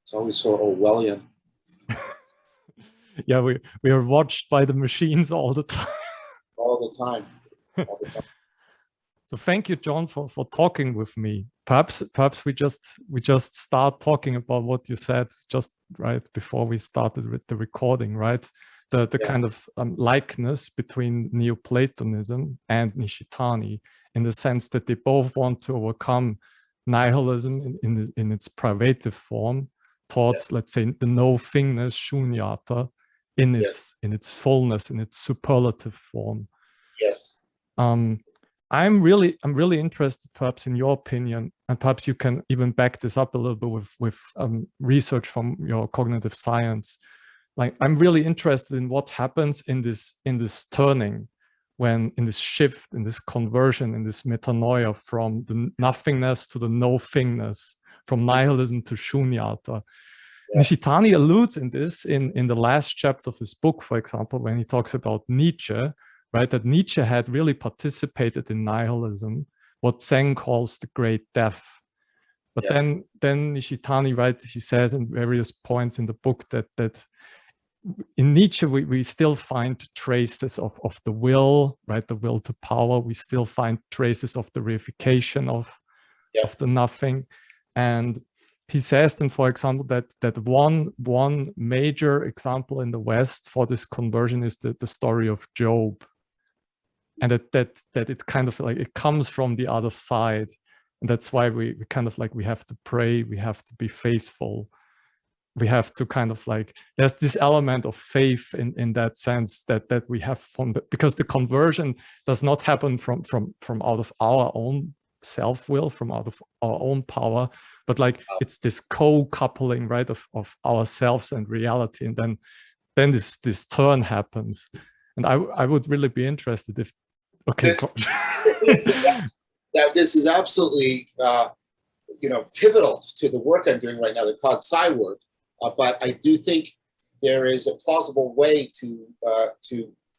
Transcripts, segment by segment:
It's always so Orwellian. Yeah, we are watched by the machines all the time. All the time. All the time. So thank you, John, for talking with me. Perhaps we just start talking about what you said just right before we started with the recording, right? The kind of likeness between Neoplatonism and Nishitani, in the sense that they both want to overcome nihilism in its privative form towards, let's say, the nothingness, shunyata, in its fullness, in its superlative form. Yes. I'm really interested, perhaps, in your opinion, and perhaps you can even back this up a little bit with research from your cognitive science. Like, I'm really interested in what happens in this turning, when in this shift, in this conversion, in this metanoia from the nothingness to the nothingness, from nihilism to shunyata. Yeah. Nishitani alludes in this in the last chapter of his book, for example, when he talks about Nietzsche, right? That Nietzsche had really participated in nihilism, what Zen calls the great death. But then Nishitani, right, he says in various points in the book that in Nietzsche, we still find traces of the will, right? The will to power. We still find traces of the reification of the nothing. And he says then, for example, that one major example in the West for this conversion is the story of Job. And that it kind of like, it comes from the other side. And that's why we kind of like, we have to pray, we have to be faithful. We have to kind of like, there's this element of faith in that sense that we have from because the conversion does not happen from out of our own self-will, from out of our own power, but like it's this co-coupling, right, of ourselves and reality. And then this turn happens. And I would really be interested if, okay. This is absolutely, pivotal to the work I'm doing right now, the cog-sci work. But I do think there is a plausible way to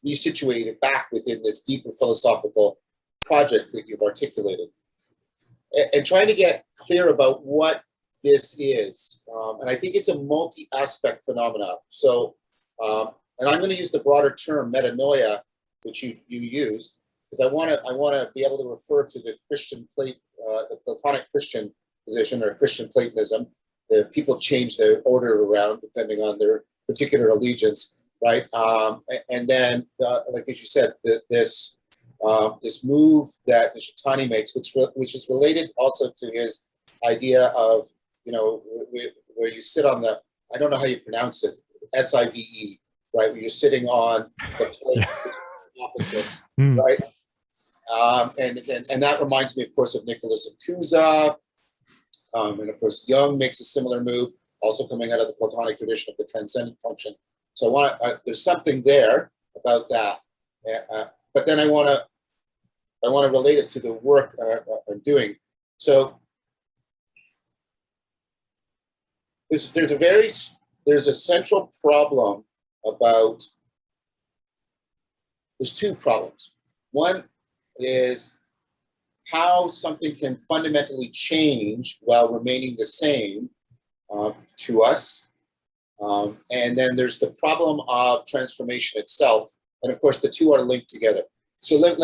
resituate it back within this deeper philosophical project that you've articulated, and trying to get clear about what this is. And I think it's a multi-aspect phenomena. So, and I'm going to use the broader term metanoia, which you used, because I want to be able to refer to the the Platonic Christian position, or Christian Platonism. The people change their order around depending on their particular allegiance, right? And then, like as you said, this move that Nishitani makes, which is related also to his idea of, where you sit on the, I don't know how you pronounce it, SIVE, right? Where you're sitting on the plate between opposites, right? And that reminds me, of course, of Nicholas of Cusa. And of course, Jung makes a similar move, also coming out of the Platonic tradition of the transcendent function. So there's something there about that. But then I want to relate it to the work I'm doing. So there's a central problem about. There's two problems. One is how something can fundamentally change while remaining the same to us. And then there's the problem of transformation itself. And of course, the two are linked together. So let's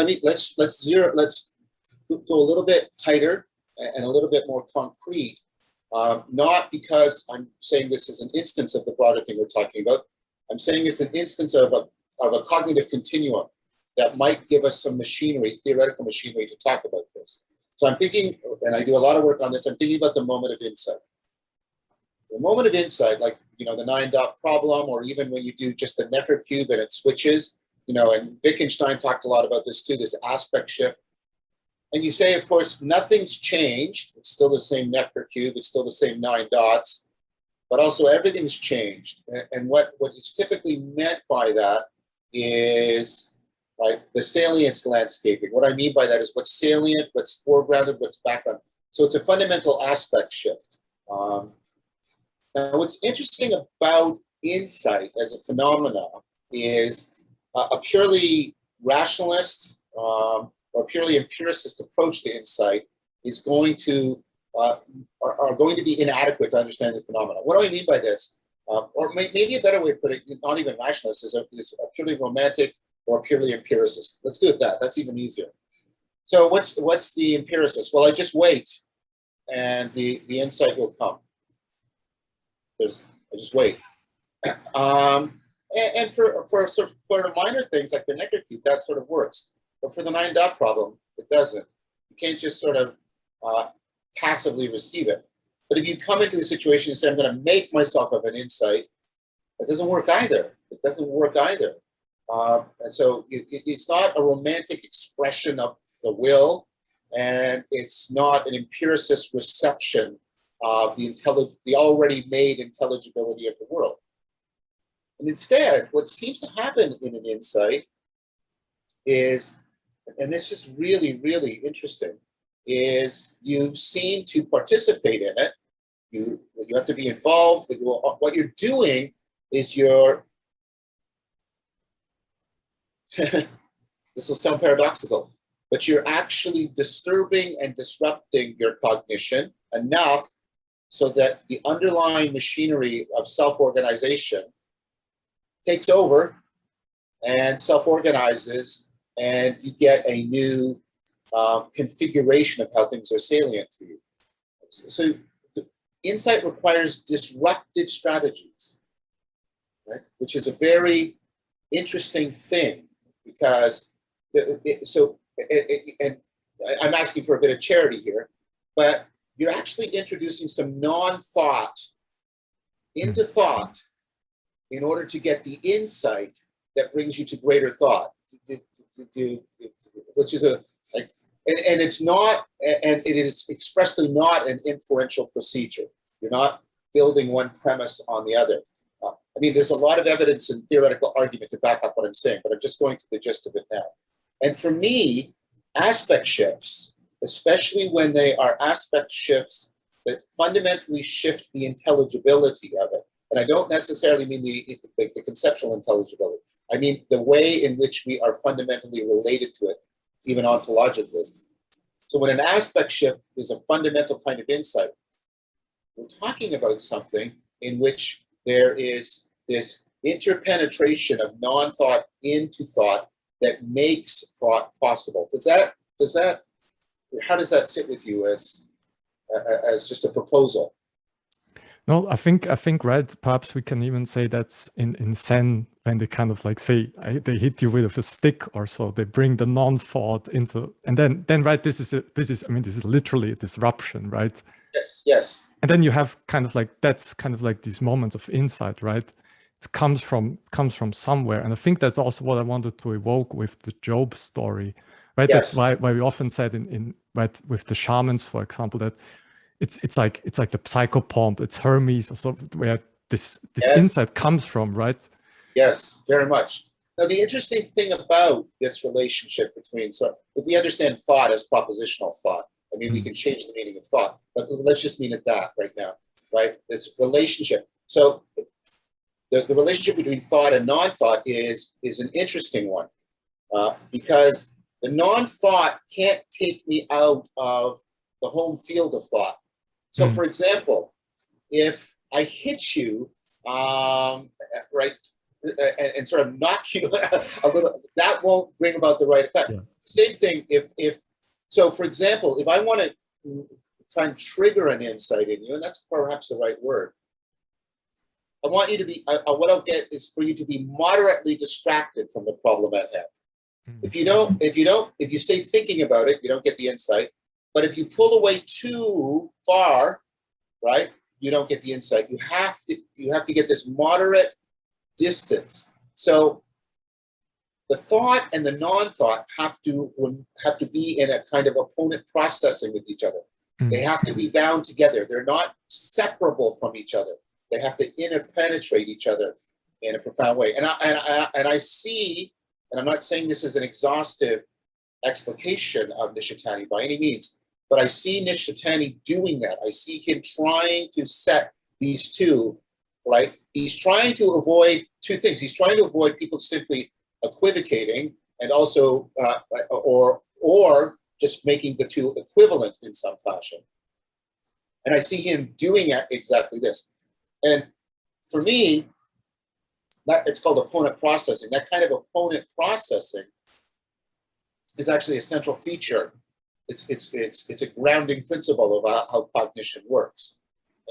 go a little bit tighter and a little bit more concrete. Not because I'm saying this is an instance of the broader thing we're talking about. I'm saying it's an instance of a cognitive continuum that might give us some machinery, theoretical machinery, to talk about this. So I'm thinking, and I do a lot of work on this, I'm thinking about the moment of insight. The moment of insight, like, the 9-dot problem, or even when you do just the Necker cube and it switches, and Wittgenstein talked a lot about this too, this aspect shift. And you say, of course, nothing's changed. It's still the same Necker cube, it's still the same 9 dots, but also everything's changed. And what is typically meant by that is, right, the salience landscaping. What I mean by that is what's salient, what's foregrounded, what's background. So it's a fundamental aspect shift. Now, what's interesting about insight as a phenomena is a purely rationalist or purely empiricist approach to insight is going to are going to be inadequate to understand the phenomena. What do I mean by this? Or maybe a better way to put it, not even rationalist, is a purely romantic or purely empiricist. Let's do it that. That's even easier. So what's the empiricist? Well, I just wait, and the insight will come. I just wait. And for the minor things like the nectarcube, that sort of works. But for the nine dot problem, it doesn't. You can't just sort of passively receive it. But if you come into a situation and say, I'm going to make myself have an insight, that doesn't work either. It doesn't work either. And so it's not a romantic expression of the will, and it's not an empiricist reception of the already made intelligibility of the world. And instead, what seems to happen in an insight is, and this is really, really interesting, is you seem to participate in it. You have to be involved. What you're doing is this will sound paradoxical, but you're actually disturbing and disrupting your cognition enough so that the underlying machinery of self-organization takes over and self-organizes, and you get a new configuration of how things are salient to you. So insight requires disruptive strategies, right? Which is a very interesting thing, because and I'm asking for a bit of charity here, but you're actually introducing some non-thought into thought in order to get the insight that brings you to greater thought, which is and it's not, and it is expressly not an inferential procedure. You're not building one premise on the other. I mean, there's a lot of evidence and theoretical argument to back up what I'm saying, but I'm just going to the gist of it now. And for me, aspect shifts, especially when they are aspect shifts that fundamentally shift the intelligibility of it, and I don't necessarily mean the conceptual intelligibility. I mean the way in which we are fundamentally related to it, even ontologically. So when an aspect shift is a fundamental kind of insight, we're talking about something in which there is this interpenetration of non-thought into thought that makes thought possible. How does that sit with you as just a proposal? No, I think right. Perhaps we can even say that's in Zen, when they kind of like say they hit you with a stick or so. They bring the non-thought into, and then right. This is literally a disruption, right? Yes. And then you have kind of like, that's kind of like these moments of insight, right? It comes from somewhere, and I think that's also what I wanted to evoke with the Job story, right? Yes. That's why we often said in right with the shamans, for example, that it's like the psychopomp, it's Hermes, or so, where this insight comes from, right? Yes, very much. Now, the interesting thing about this relationship between, so if we understand thought as propositional thought, I mean, we can change the meaning of thought, but let's just mean it that right now, right? This relationship. So the relationship between thought and non-thought is an interesting one, because the non-thought can't take me out of the home field of thought. So, for example, if I hit you, right, and sort of knock you a little, that won't bring about the right effect. Yeah. Same thing so, for example, if I want to try and trigger an insight in you, and that's perhaps the right word, I want you to be, what I'll get is for you to be moderately distracted from the problem at hand. If you stay thinking about it, you don't get the insight. But if you pull away too far, right, you don't get the insight. You have to get this moderate distance. So the thought and the non-thought have to be in a kind of opponent processing with each other. They have to be bound together. They're not separable from each other. They have to interpenetrate each other in a profound way. And I see, and I'm not saying this is an exhaustive explication of Nishitani by any means, but I see Nishitani doing that. I see him trying to set these two, right? He's trying to avoid two things. He's trying to avoid people simply equivocating, and also, or just making the two equivalent in some fashion. And I see him doing exactly this. And for me, it's called opponent processing. That kind of opponent processing is actually a central feature. It's a grounding principle of how cognition works.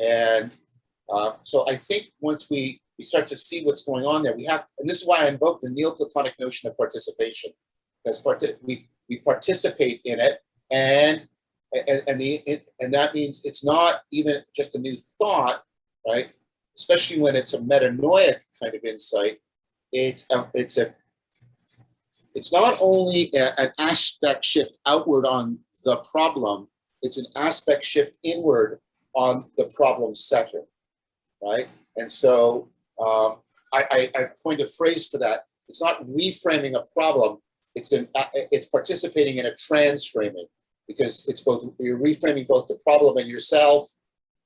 And so I think once we start to see what's going on there, we have, and this is why I invoke the Neoplatonic notion of participation, because we participate in it, and that means it's not even just a new thought, right? Especially when it's a metanoic kind of insight. It's not only an aspect shift outward on the problem, it's an aspect shift inward on the problem setter, right? And so I've coined a phrase for that. It's not reframing a problem, it's participating in a transframing, because it's both, you're reframing both the problem and yourself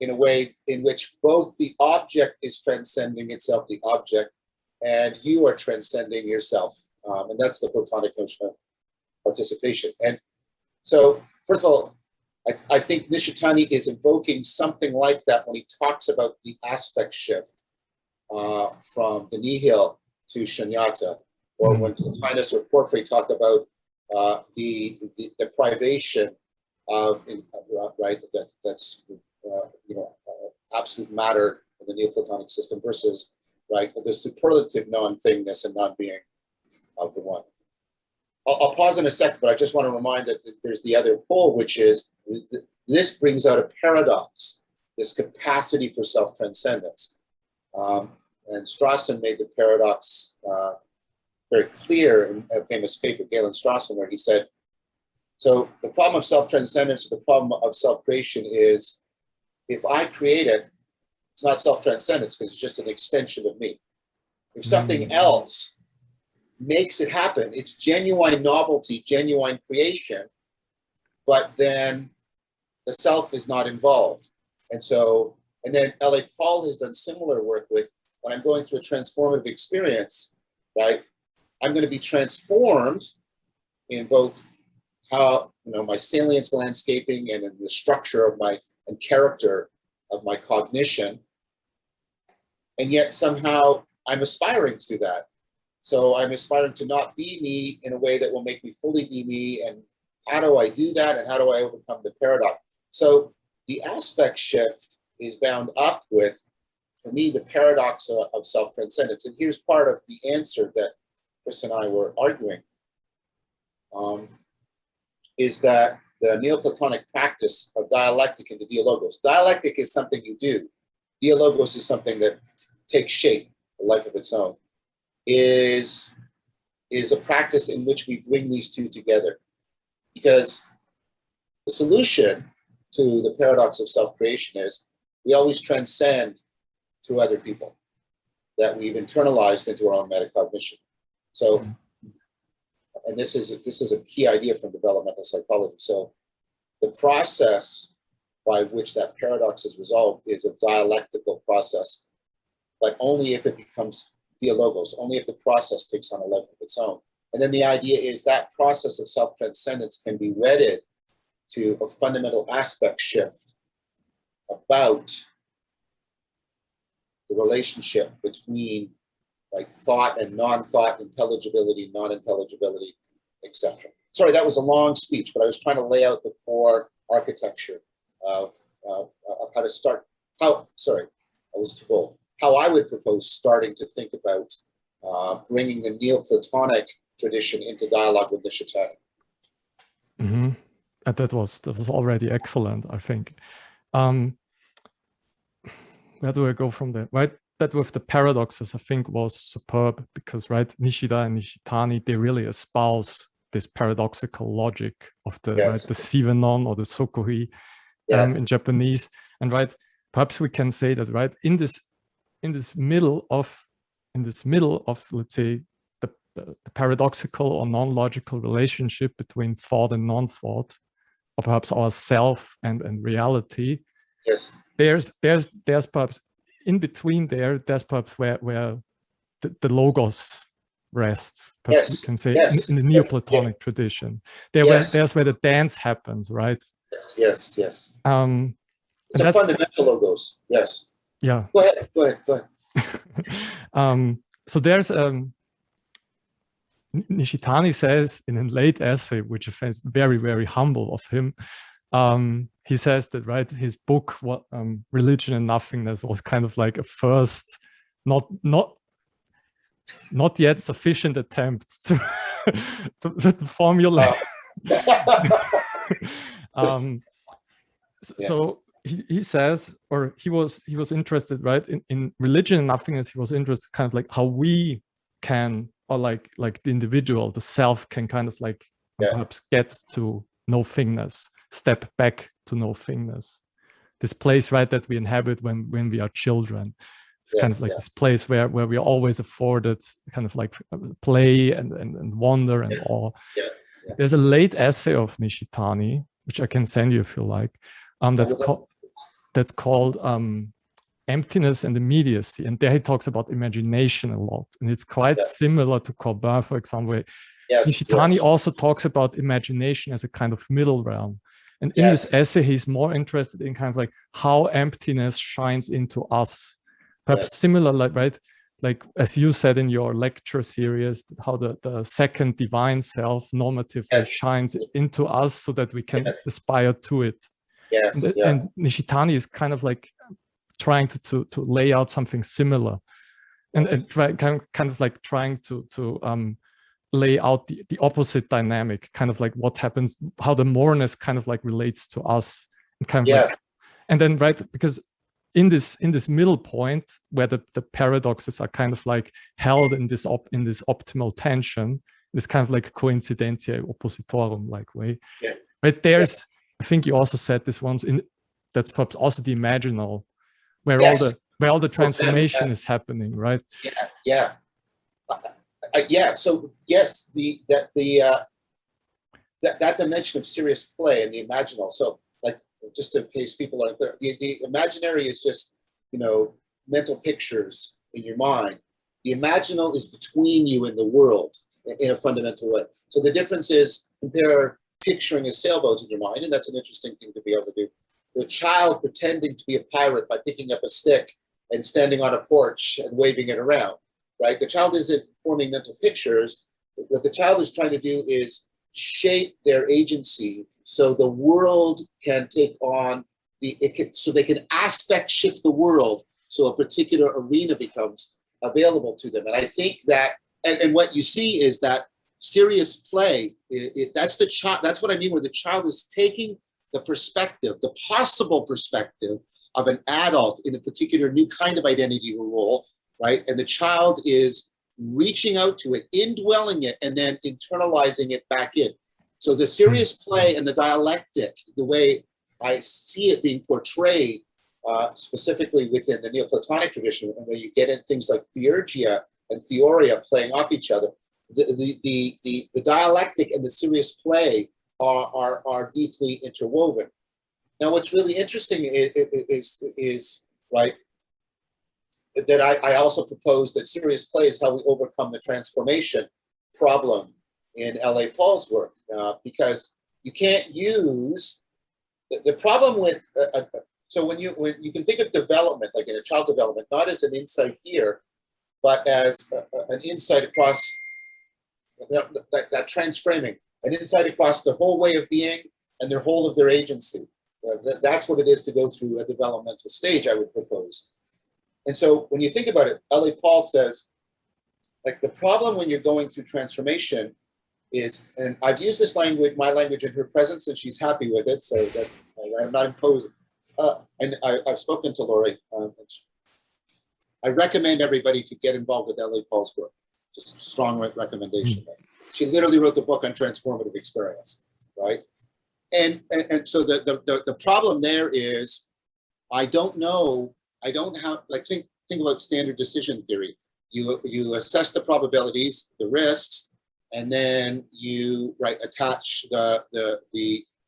in a way in which both the object is transcending itself, the object, and you are transcending yourself. And that's the Platonic notion of participation. And so, first of all, I think Nishitani is invoking something like that when he talks about the aspect shift from the nihil to shunyata, or when Johannes or Porphyry talk about the privation of, right, that's absolute matter in the Neoplatonic system versus, right, the superlative non-thingness and non-being of the one. I'll pause in a second, but I just want to remind that there's the other pole, which is this brings out a paradox, this capacity for self-transcendence. And Strawson made the paradox very clear in a famous paper, Galen Strawson, where he said, so the problem of self-transcendence, the problem of self-creation is, if I create it, it's not self-transcendence because it's just an extension of me. If something else makes it happen, it's genuine novelty, genuine creation, but then the self is not involved. And so, and then L.A. Paul has done similar work with, when I'm going through a transformative experience, right, I'm going to be transformed in both how, my salience landscaping and in the structure of my, and character of my cognition. And yet somehow I'm aspiring to that. So I'm aspiring to not be me in a way that will make me fully be me. And how do I do that? And how do I overcome the paradox? So the aspect shift is bound up with, for me, the paradox of self-transcendence. And here's part of the answer that Chris and I were arguing, is that the Neoplatonic practice of dialectic and the dialogos. Dialectic is something you do. Dialogos is something that takes shape, a life of its own. Is a practice in which we bring these two together. Because the solution to the paradox of self-creation is we always transcend through other people that we've internalized into our own metacognition. So, and this is a key idea from developmental psychology. So the process by which that paradox is resolved is a dialectical process, but only if it becomes dialogos, only if the process takes on a life of its own. And then the idea is that process of self-transcendence can be wedded to a fundamental aspect shift about the relationship between like thought and non-thought, intelligibility, non-intelligibility, etc. Sorry, that was a long speech, but I was trying to lay out the core architecture of how to start, sorry, I was too bold. How I would propose starting to think about bringing the Neoplatonic tradition into dialogue with Nishitani. Mm-hmm. That was already excellent, I think. Where do I go from there? Right, that with the paradoxes, I think was superb because, right, Nishida and Nishitani, they really espouse this paradoxical logic of the right, the seminal or the sokohi in Japanese, and right, perhaps we can say that right in this middle of let's say the paradoxical or non-logical relationship between thought and non-thought, or perhaps our self and reality. Yes. There's perhaps in between there's perhaps where the logos rests. Perhaps we can say in the Neoplatonic tradition. There's where the dance happens, right? Yes. It's a fundamental logos. Yes. Yeah. Go ahead. Go ahead. Go ahead. So there's Nishitani says in a late essay, which I find very, very humble of him. He says that, right, his book, Religion and Nothingness, was kind of like a first, not yet sufficient attempt to to formulate. So he says, or he was interested, right, in religion and nothingness. He was interested kind of like how we can, or like the individual, the self can kind of like perhaps get to nothingness, step back to nothingness. This place, right, that we inhabit when we are children. It's kind of like this place where we are always afforded kind of like play and wonder and awe. There's a late essay of Nishitani, which I can send you if you like. That's called Emptiness and Immediacy, and there he talks about imagination a lot, and it's quite similar to Corbin, for example. Nishitani also talks about imagination as a kind of middle realm, and in this essay he's more interested in kind of like how emptiness shines into us, perhaps similar, like, right, like as you said in your lecture series, how the second divine self normatively shines into us so that we can aspire to it. And Nishitani is kind of like trying to lay out something similar, and kind of like trying to lay out the opposite dynamic, kind of like what happens, how the moreness kind of like relates to us, and kind of like, and then, right, because in this middle point where the paradoxes are kind of like held in this optimal tension, this kind of like coincidentia oppositorum like way, right, there's I think you also said this once, that's perhaps also the imaginal, where all the transformation is happening, right? So yes, that dimension of serious play and the imaginal. So, like, just in case people aren't clear, the imaginary is just, mental pictures in your mind. The imaginal is between you and the world in a fundamental way. So the difference is, compare picturing a sailboat in your mind, and that's an interesting thing to be able to do. The child pretending to be a pirate by picking up a stick and standing on a porch and waving it around, right? The child isn't forming mental pictures. What the child is trying to do is shape their agency so the world can take on so they can aspect shift the world so a particular arena becomes available to them. And I think that, and what you see is that serious play, that's the child. That's what I mean, where the child is taking the perspective, the possible perspective of an adult in a particular new kind of identity or role, right? And the child is reaching out to it, indwelling it, and then internalizing it back in. So the serious play and the dialectic, the way I see it being portrayed, specifically within the Neoplatonic tradition, and when you get in things like theurgia and theoria playing off each other, the dialectic and the serious play are deeply interwoven. Now, what's really interesting is right, that I also propose that serious play is how we overcome the transformation problem in L.A. Paul's work, because you can't use the problem with so when you can think of development, like in a child development, not as an insight here, but as an insight across that transframing, an insight across the whole way of being and their whole of their agency. That's what it is to go through a developmental stage, I would propose. And so when you think about it, L.A. Paul says, like, the problem when you're going through transformation is, and I've used this language, my language, in her presence, and she's happy with it, so that's, I'm not imposing. And I've spoken to Lori. I recommend everybody to get involved with L.A. Paul's work. Just a strong recommendation. She literally wrote the book on transformative experience, right? And so the problem there is, I don't have, like, think about standard decision theory. You assess the probabilities, the risks, and then you attach the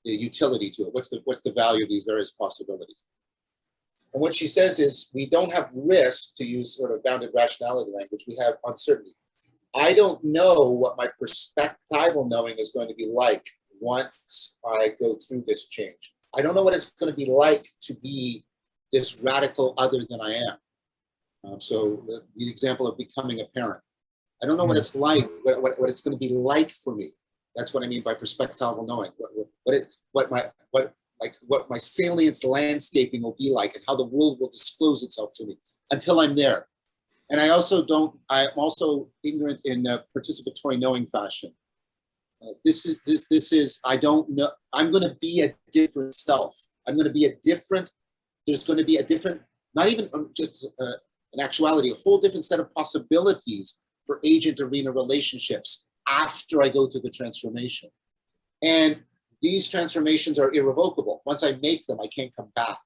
utility to it. What's the value of these various possibilities? And what she says is, we don't have risk, to use sort of bounded rationality language. We have uncertainty. I don't know what my perspectival knowing is going to be like once I go through this change. I don't know what it's going to be like to be this radical other than I am. So the example of becoming a parent. I don't know what it's like, what it's going to be like for me. That's what I mean by perspectival knowing. What my salience landscaping will be like, and how the world will disclose itself to me until I'm there. And I'm also ignorant in participatory knowing fashion. This is, I don't know, I'm going to be a different self. I'm going to be a different, there's going to be a different, not even just an actuality, a whole different set of possibilities for agent arena relationships after I go through the transformation. And these transformations are irrevocable. Once I make them, I can't come back.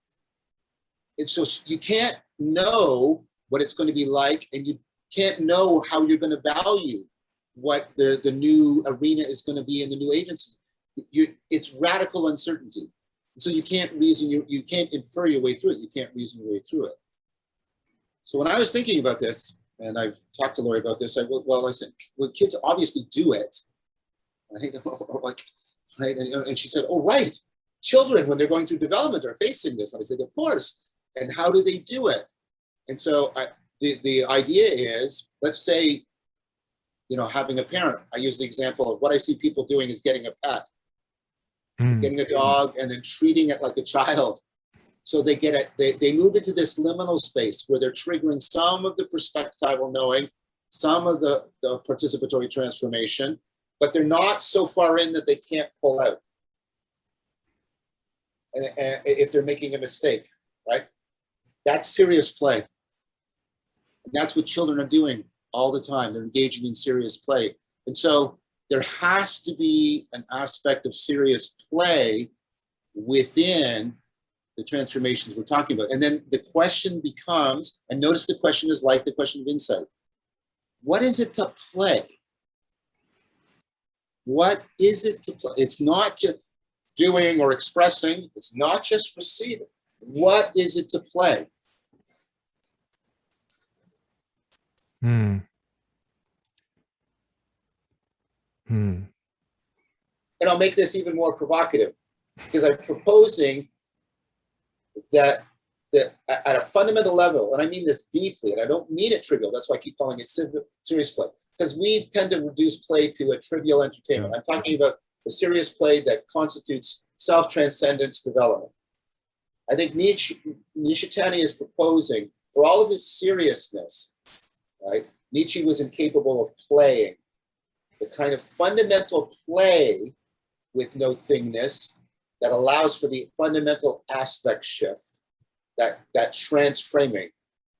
And so you can't know what it's going to be like, and you can't know how you're going to value what the new arena is going to be in the new agency. It's radical uncertainty. So you can't reason, you can't infer your way through it. You can't reason your way through it. So when I was thinking about this, and I've talked to Lori about this, I said, well, kids obviously do it. Right? Right? And she said, oh, right. Children, when they're going through development, are facing this. And I said, of course. And how do they do it? And so the idea is, let's say, having a parent. I use the example of what I see people doing is getting a pet, getting a dog, and then treating it like a child. So they move into this liminal space where they're triggering some of the perspectival knowing, some of the participatory transformation, but they're not so far in that they can't pull out. And if they're making a mistake, right? That's serious play. And that's what children are doing all the time. They're engaging in serious play. And so there has to be an aspect of serious play within the transformations we're talking about. And then the question becomes, and notice the question is like the question of insight. What is it to play? What is it to play? It's not just doing or expressing. It's not just receiving. What is it to play? And I'll make this even more provocative, because I'm proposing that at a fundamental level, and I mean this deeply, and I don't mean it trivial, that's why I keep calling it serious play, because we tend to reduce play to a trivial entertainment. I'm talking about the serious play that constitutes self-transcendence development. I think Nishitani is proposing, for all of his seriousness, right? Nietzsche was incapable of playing. The kind of fundamental play with nothingness that allows for the fundamental aspect shift, that transframing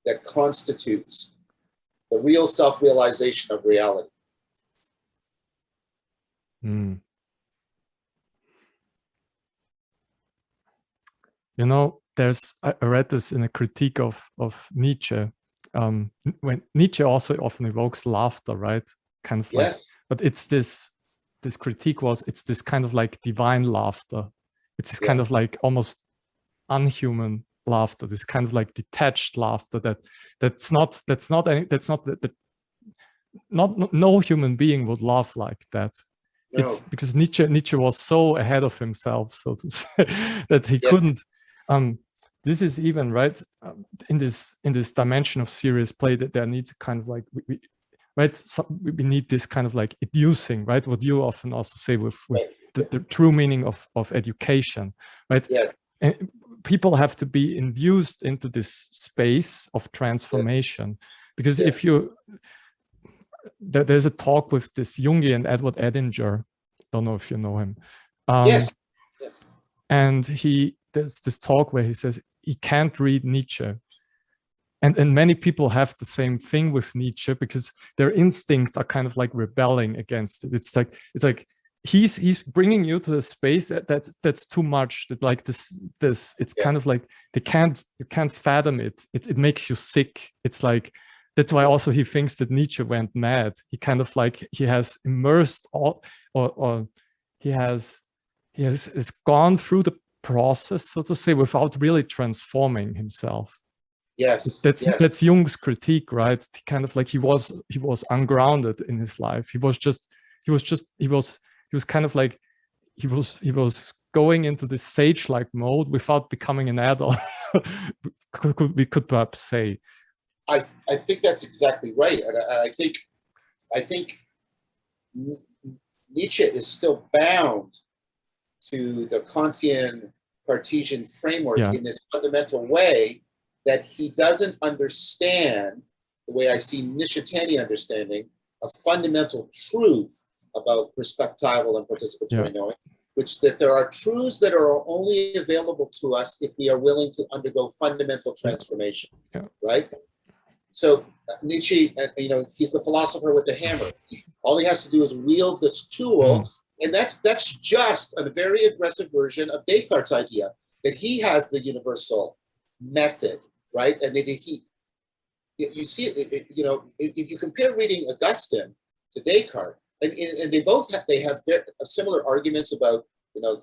that constitutes the real self-realization of reality. I read this in a critique of Nietzsche. When Nietzsche also often evokes laughter, right? Kind of like, but it's this critique it's this kind of like divine laughter. It's this kind of like almost unhuman laughter, this kind of like detached laughter no human being would laugh like that. No. It's because Nietzsche was so ahead of himself, so to say, that he couldn't. This is even right in this dimension of serious play, that there needs a kind of like we need this kind of like educing, right? What you often also say with the true meaning of education, right? Yes. And people have to be induced into this space of transformation, because if you, there's a talk with this Jungian Edward Edinger, don't know if you know him. Yes. And there's this talk where he says he can't read Nietzsche. And many people have the same thing with Nietzsche, because their instincts are kind of like rebelling against it. It's like he's bringing you to a space that's too much. That like this it's kind of like you can't fathom it. It makes you sick. It's like, that's why also he thinks that Nietzsche went mad. He kind of like he has immersed all, or he has gone through the process, so to say, without really transforming himself. Yes, that's Jung's critique, right? Kind of like he was ungrounded in his life. He was going into this sage-like mode without becoming an adult. we could perhaps say. I think that's exactly right, and I think Nietzsche is still bound to the Kantian Cartesian framework in this fundamental way that he doesn't understand the way I see Nishitani understanding a fundamental truth about perspectival and participatory knowing, which that there are truths that are only available to us if we are willing to undergo fundamental transformation, right? So Nietzsche, he's the philosopher with the hammer. All he has to do is wield this tool, and that's just a very aggressive version of Descartes' idea that he has the universal method, right? And that you see it, if you compare reading Augustine to Descartes, and they both have very similar arguments about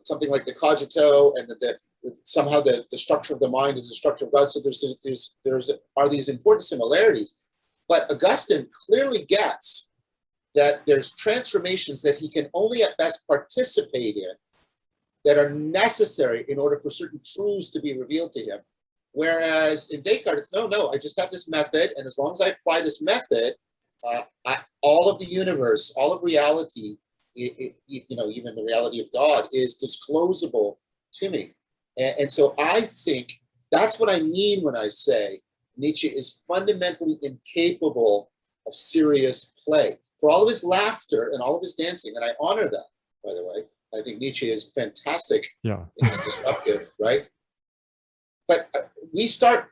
something like the cogito, and that somehow the structure of the mind is the structure of God. So there are these important similarities, but Augustine clearly gets that there's transformations that he can only at best participate in that are necessary in order for certain truths to be revealed to him. Whereas in Descartes, it's no, I just have this method, and as long as I apply this method, all of the universe, all of reality, even the reality of God is disclosable to me. And so I think that's what I mean when I say Nietzsche is fundamentally incapable of serious play. For all of his laughter and all of his dancing, and I honor that, by the way. I think Nietzsche is fantastic and disruptive, right? But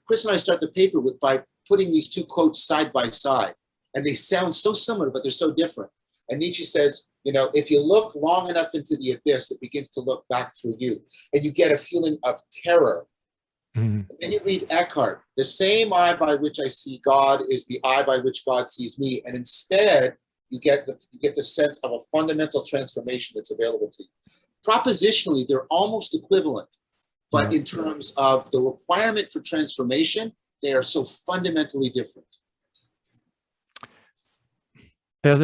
Chris and I start the paper by putting these two quotes side by side, and they sound so similar, but they're so different. And Nietzsche says, if you look long enough into the abyss, it begins to look back through you, and you get a feeling of terror. And then you read Eckhart, the same eye by which I see God is the eye by which God sees me, and instead you get the sense of a fundamental transformation that's available to you. Propositionally, they're almost equivalent, but in terms of the requirement for transformation, they are so fundamentally different. There's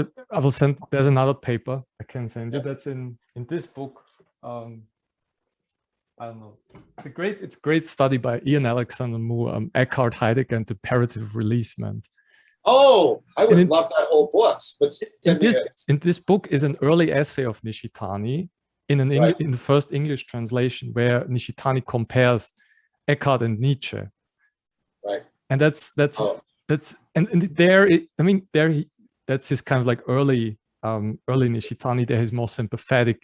another paper I can send you that's in this book. I don't know. It's a great study by Ian Alexander Moore, Eckhart, Heidegger, and the Imperative Releasement. Oh, I would love that whole book. But in this book is an early essay of Nishitani in the first English translation, where Nishitani compares Eckhart and Nietzsche. Right. And that's his kind of like early Nishitani. There he's more sympathetic,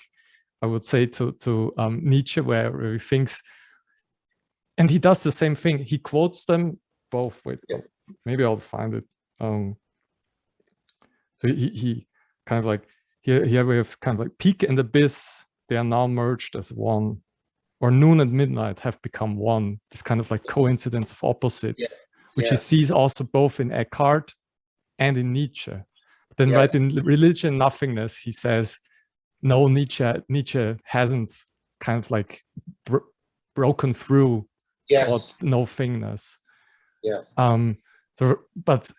I would say, to Nietzsche, where he thinks, and he does the same thing. He quotes them both. Wait, maybe I'll find it. So he kind of like here we have kind of like peak and abyss. They are now merged as one, or noon and midnight have become one. This kind of like coincidence of opposites, which he sees also both in Eckhart and in Nietzsche. But then right in Religion, Nothingness, he says, no, Nietzsche hasn't kind of like broken through nothingness. Yes. But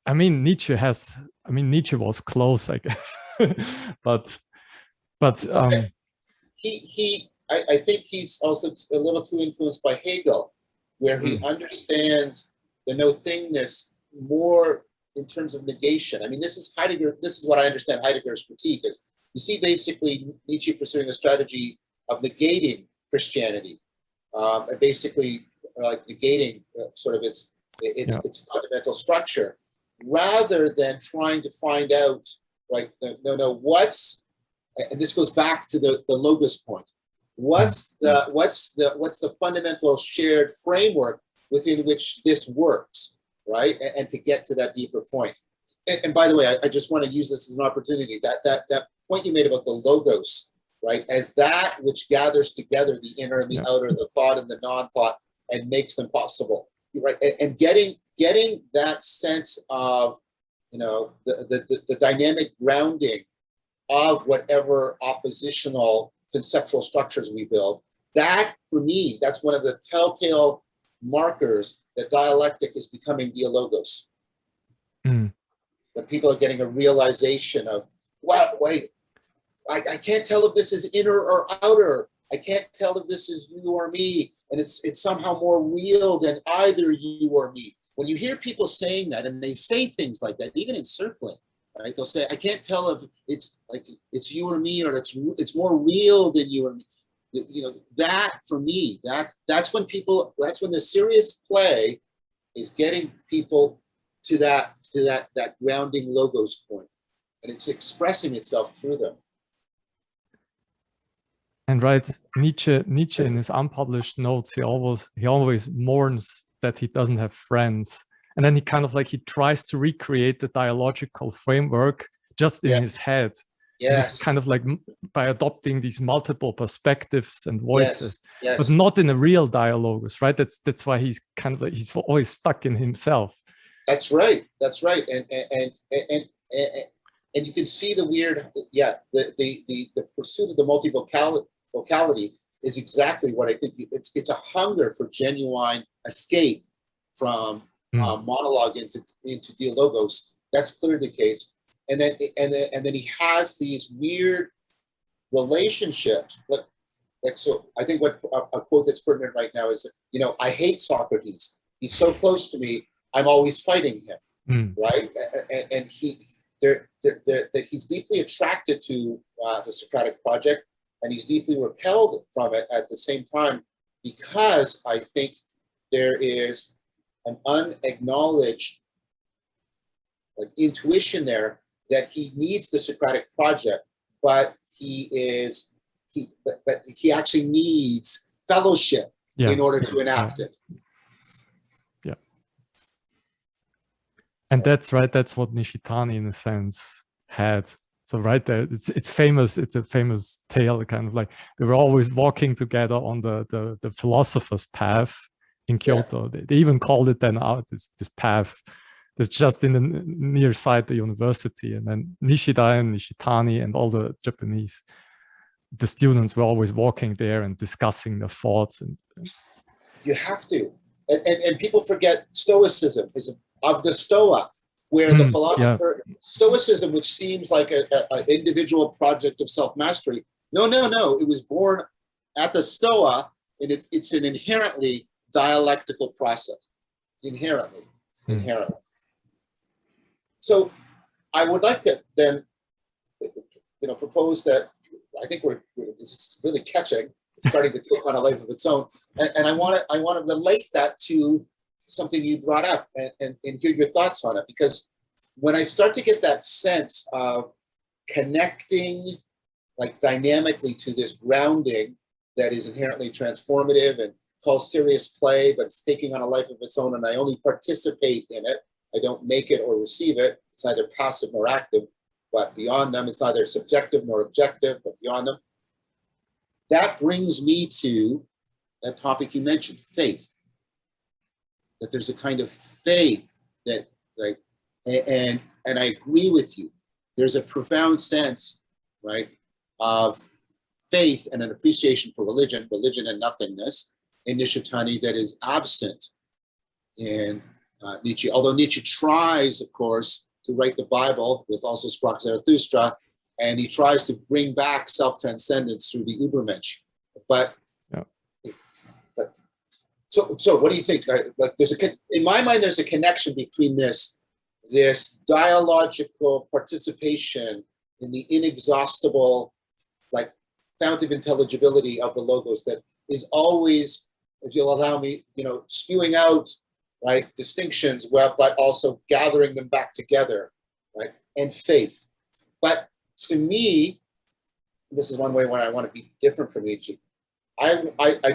I mean, Nietzsche was close, I guess. but I think he's also a little too influenced by Hegel, where he understands the nothingness more in terms of negation. I mean, this is Heidegger. This is what I understand Heidegger's critique is. You see, basically, Nietzsche pursuing a strategy of negating Christianity, and basically like negating sort of its fundamental structure, rather than trying to find out, right? And this goes back to the logos point. What's the fundamental shared framework within which this works, right? And to get to that deeper point. And by the way, I just want to use this as an opportunity. That point you made about the logos, right, as that which gathers together the inner and the outer, the thought and the non-thought, and makes them possible, right? And getting that sense of, the dynamic grounding of whatever oppositional conceptual structures we build. That, for me, that's one of the telltale markers that dialectic is becoming dialogos. When people are getting a realization of, wow, wait, I can't tell if this is inner or outer. I can't tell if this is you or me, and it's somehow more real than either you or me. When you hear people saying that, and they say things like that, even in circling, right? They'll say, I can't tell if it's like it's you or me, or it's more real than you or me. You know, that for me, that's when the serious play is getting people to that grounding logos point, and it's expressing itself through them. And right, Nietzsche in his unpublished notes, he always mourns that he doesn't have friends, and then he kind of like he tries to recreate the dialogical framework just in his head. Yes. Kind of like by adopting these multiple perspectives and voices, yes. but not in a real dialogos, right? That's why he's kind of like he's always stuck in himself. That's right. And you can see the weird, the pursuit of the multivocality is exactly what I think. It's a hunger for genuine escape from monologue into dialogos. That's clearly the case. And then he has these weird relationships. Like so, I think what a quote that's pertinent right now is, you know, I hate Socrates. He's so close to me. I'm always fighting him, right? And that he's deeply attracted to the Socratic project, and he's deeply repelled from it at the same time, because I think there is an unacknowledged like intuition there that he needs the Socratic project, but he actually needs fellowship in order to enact it. Yeah. And that's right. That's what Nishitani, in a sense, had. So right there, it's famous. It's a famous tale, kind of like they were always walking together on the philosopher's path in Kyoto. They even called it then out this path that's just in the near side the university. And then Nishida and Nishitani and all the the students were always walking there and discussing their thoughts. And you have to, and people forget Stoicism is of the Stoa, where the philosopher Stoicism, which seems like an individual project of self-mastery. No, it was born at the Stoa, and it's an inherently dialectical process. Inherently. So I would like to then, propose that I think this is really catching. It's starting to take on a life of its own, and I want to relate that to something you brought up and hear your thoughts on it, because when I start to get that sense of connecting like dynamically to this grounding that is inherently transformative and called serious play, but it's taking on a life of its own, and I only participate in it. I don't make it or receive it. It's neither passive nor active, but beyond them. It's neither subjective nor objective, but beyond them. That brings me to that topic you mentioned, faith. That there's a kind of faith that, like, and I agree with you. There's a profound sense, right, of faith and an appreciation for religion and nothingness in Nishitani that is absent in Nietzsche. Although Nietzsche tries, of course, to write the Bible with also Sprach Zarathustra, and he tries to bring back self-transcendence through the Übermensch. But so what do you think? Like, in my mind, there's a connection between this dialogical participation in the inexhaustible, like, fount of intelligibility of the logos that is always, if you'll allow me, spewing out, right, distinctions, well, but also gathering them back together, right, and faith. But to me, this is one way when I want to be different from Nietzsche. I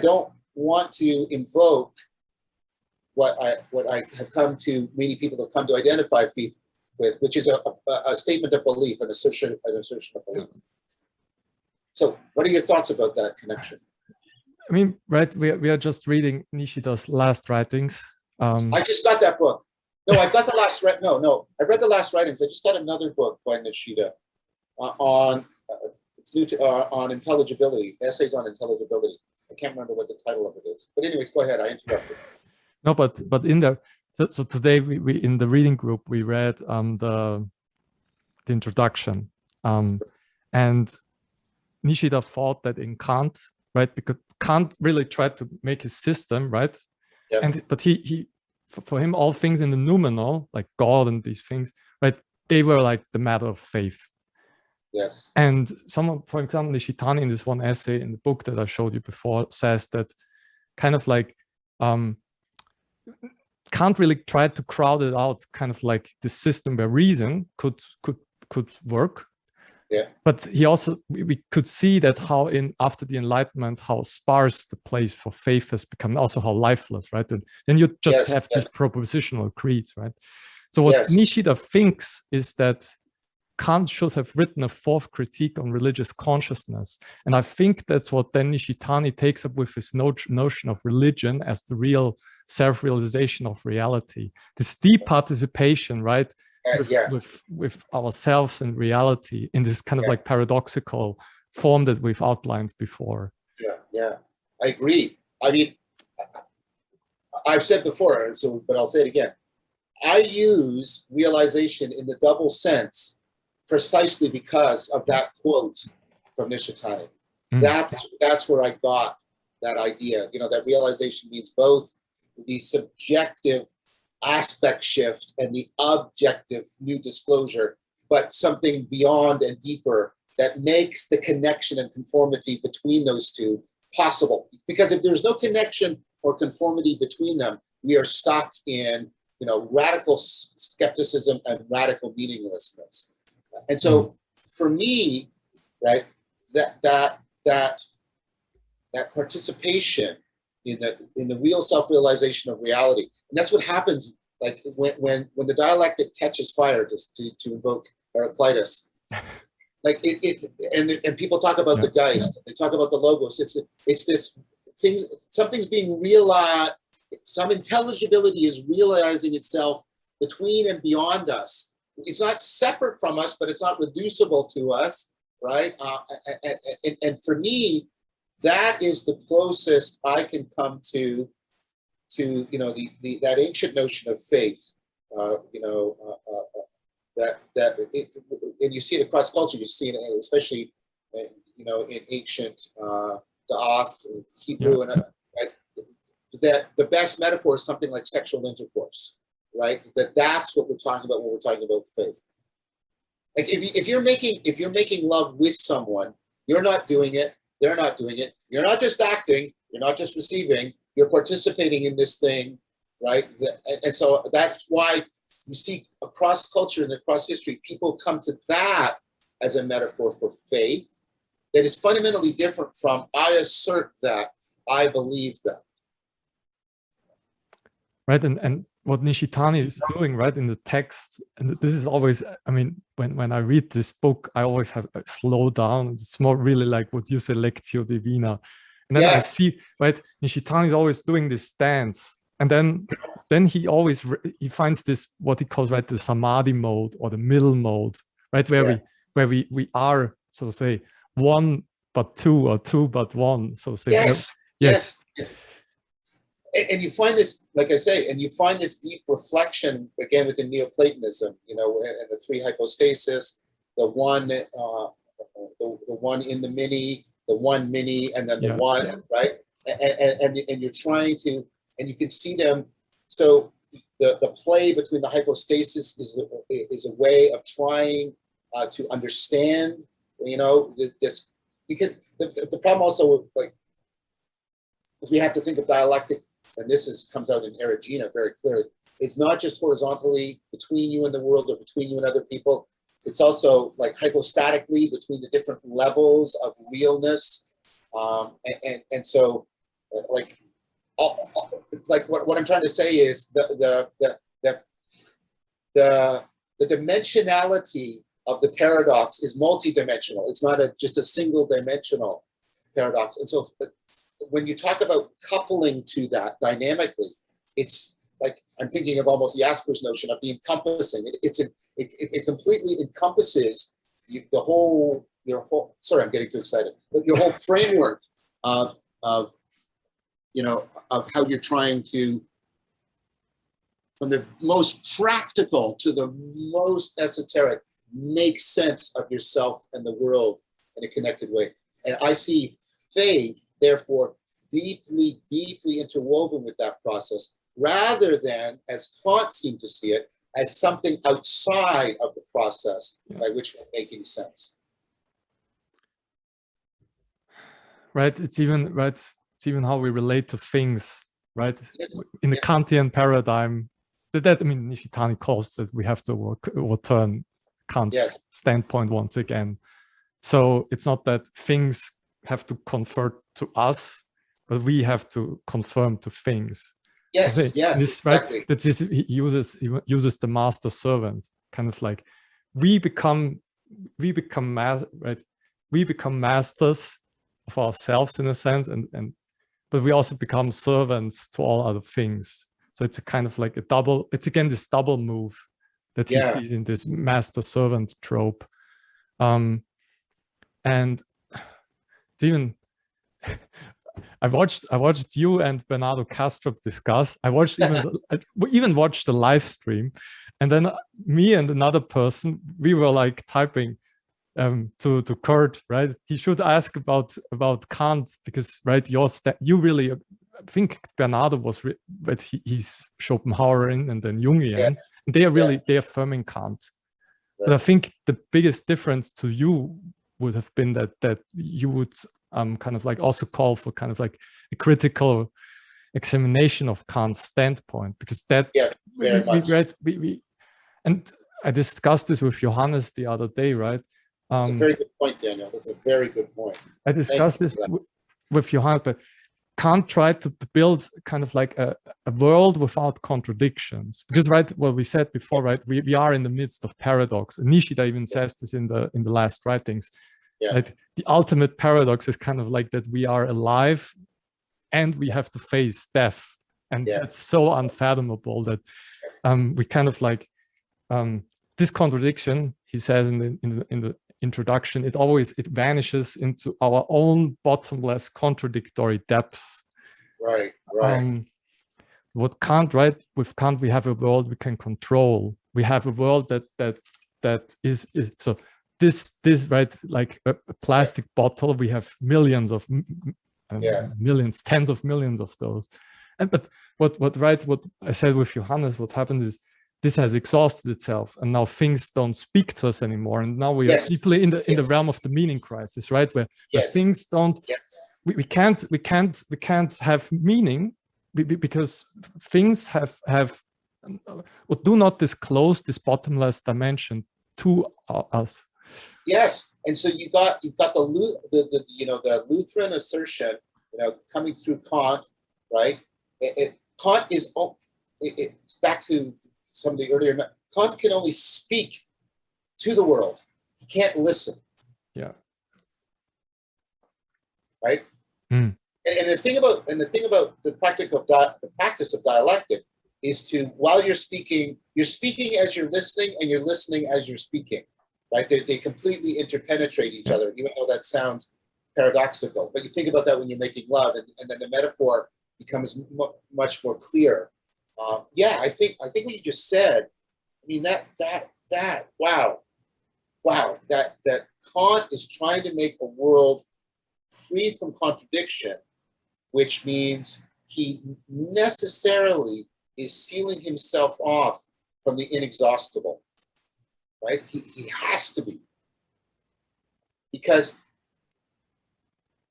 don't want to invoke what I have come to, many people have come to identify faith with, which is a statement of belief, an assertion of belief. So what are your thoughts about that connection? I mean, right, we are just reading Nishida's last writings. I just got that book. No, I've got the last, no, I've read the last writings. I just got another book by Nishida on intelligibility, essays on intelligibility. I can't remember what the title of it is. But anyways, go ahead, I interrupted. No, but in there, so today we in the reading group, we read the introduction. And Nishida thought that in Kant, right? Because Kant really tried to make his system, right? Yep. But for him, all things in the noumenal, like God and these things, right? They were like the matter of faith. Yes. And someone, for example, Nishitani, in this one essay in the book that I showed you before, says that kind of like Kant really tried to crowd it out, kind of like the system where reason could work. Yeah. But he also, we could see that how after the Enlightenment, how sparse the place for faith has become, also how lifeless, right? And then you just have these propositional creeds, right? So what Nishida thinks is that Kant should have written a fourth critique on religious consciousness. And I think that's what then Nishitani takes up with his notion of religion as the real self-realization of reality. This deep participation, right? With ourselves and reality in this kind of like paradoxical form that we've outlined before. Yeah, I agree. I mean, I've said before, but I'll say it again. I use realization in the double sense precisely because of that quote from Nishitani. That's where I got that idea. That realization means both the subjective aspect shift and the objective new disclosure, but something beyond and deeper that makes the connection and conformity between those two possible. Because if there's no connection or conformity between them, we are stuck in radical skepticism and radical meaninglessness. And so for me, right, that participation in the real self-realization of reality, and that's what happens like when the dialectic catches fire, just to invoke Heraclitus, like and people talk about the Geist, they talk about the logos. It's this thing, something's being realized, some intelligibility is realizing itself between and beyond us. It's not separate from us, but it's not reducible to us, right? And for me, that is the closest I can come to that ancient notion of faith. And you see it across culture. You see it especially, in ancient Da'ath, Hebrew, and that the best metaphor is something like sexual intercourse. Right, that's what we're talking about when we're talking about faith. Like if you're making love with someone, you're not doing it, they're not doing it. You're not just acting, you're not just receiving, you're participating in this thing, right? And so that's why you see across culture and across history, people come to that as a metaphor for faith that is fundamentally different from I assert that, I believe that. Right, and what Nishitani is doing, right, in the text, and this is always, I mean, when I read this book, I always have to slow down. It's more really like what you say, lectio divina. And then I see, right, Nishitani is always doing this stance. And then he always, he finds this, what he calls, right, the samadhi mode or the middle mode, right, where we are, so to say, one but two, or two but one, so to say. Yes. And you find this, like I say, and you find this deep reflection again within Neoplatonism, and the three hypostasis, the one in the many, the one mini, and then the one, right? And you're trying to, and you can see them. So the play between the hypostasis is a way of trying to understand, this, because the problem also is we have to think of dialectic. And this comes out in Erigena very clearly. It's not just horizontally between you and the world or between you and other people. It's also like hypostatically between the different levels of realness. And so what I'm trying to say is the dimensionality of the paradox is multidimensional. It's not just a single dimensional paradox. And so when you talk about coupling to that dynamically, it's like I'm thinking of almost Jasper's notion of the encompassing. It completely encompasses your whole. Sorry, I'm getting too excited. But your whole framework of how you're trying to, from the most practical to the most esoteric, make sense of yourself and the world in a connected way. And I see faith therefore deeply, deeply interwoven with that process, rather than, as Kant seemed to see it, as something outside of the process by which we're making sense. Right. It's even how we relate to things, right? Yes. In the Yes. Kantian paradigm, that I mean, Nishitani calls that we have to overturn Kant's Yes. standpoint once again. So it's not that things have to convert to us, but we have to confirm to things. Yes, yes, exactly. Right? That's his, he uses the master servant, kind of like we become masters of ourselves in a sense, but we also become servants to all other things. So it's a kind of like it's again this double move that he sees in this master servant trope. And even I watched you and Bernardo Castro discuss. I watched even watched the live stream, and then me and another person, we were like typing to Kurt, right? He should ask about Kant, because right, you really, I think Bernardo was, but he's Schopenhauerian and then Jungian, and they are really they're affirming Kant. Right. But I think the biggest difference to you would have been that you would kind of like also call for kind of like a critical examination of Kant's standpoint, because that we and I discussed this with Johannes the other day, right? That's a very good point, Daniel. That's a very good point. I discussed this with Johannes, but Kant tried to build kind of like a world without contradictions, because right, what we said before, right, we are in the midst of paradox. And Nishida even says this in the last writings. Like the ultimate paradox is kind of like that we are alive and we have to face death, and that's so unfathomable that we kind of like this contradiction, he says in the introduction, it vanishes into our own bottomless contradictory depths. Right. What Kant, right? With Kant, we have a world we can control. We have a world that is so. This right, like a plastic bottle, we have millions of millions, tens of millions of those. But what I said with Johannes, what happened is this has exhausted itself, and now things don't speak to us anymore. And now we are deeply in the realm of the meaning crisis, right? Where things don't. We can't have meaning because things have do not disclose this bottomless dimension to us. Yes, and so you've got the Lutheran assertion, coming through Kant, right? Kant is back to some of the earlier. Kant can only speak to the world; he can't listen. Yeah. Right. And the thing about the practice of dialectic is to, while you're speaking as you're listening, and you're listening as you're speaking. Right, they completely interpenetrate each other, even though that sounds paradoxical. But you think about that when you're making love, and then the metaphor becomes much more clear. I think what you just said. I mean that wow, that Kant is trying to make a world free from contradiction, which means he necessarily is sealing himself off from the inexhaustible. Right? He has to be. Because,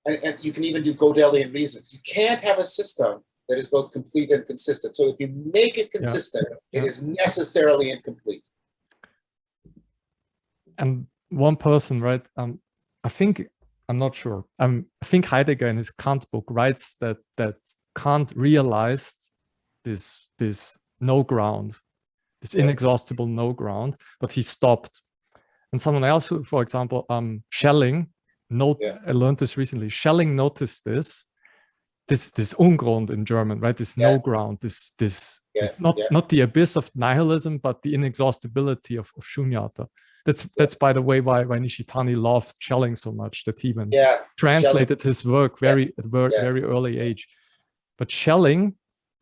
and you can even do Gödelian reasons. You can't have a system that is both complete and consistent. So if you make it consistent, it is necessarily incomplete. And one person, right? I think, I'm not sure. I think Heidegger in his Kant book writes that Kant realized this no ground, this inexhaustible no ground, but he stopped. And someone else, who, for example, Schelling, I learned this recently. Schelling noticed this Ungrund in German, right? This no ground, this not the abyss of nihilism, but the inexhaustibility of Shunyata. That's by the way why Nishitani loved Schelling so much, that he even translated his work at a very early age. But Schelling,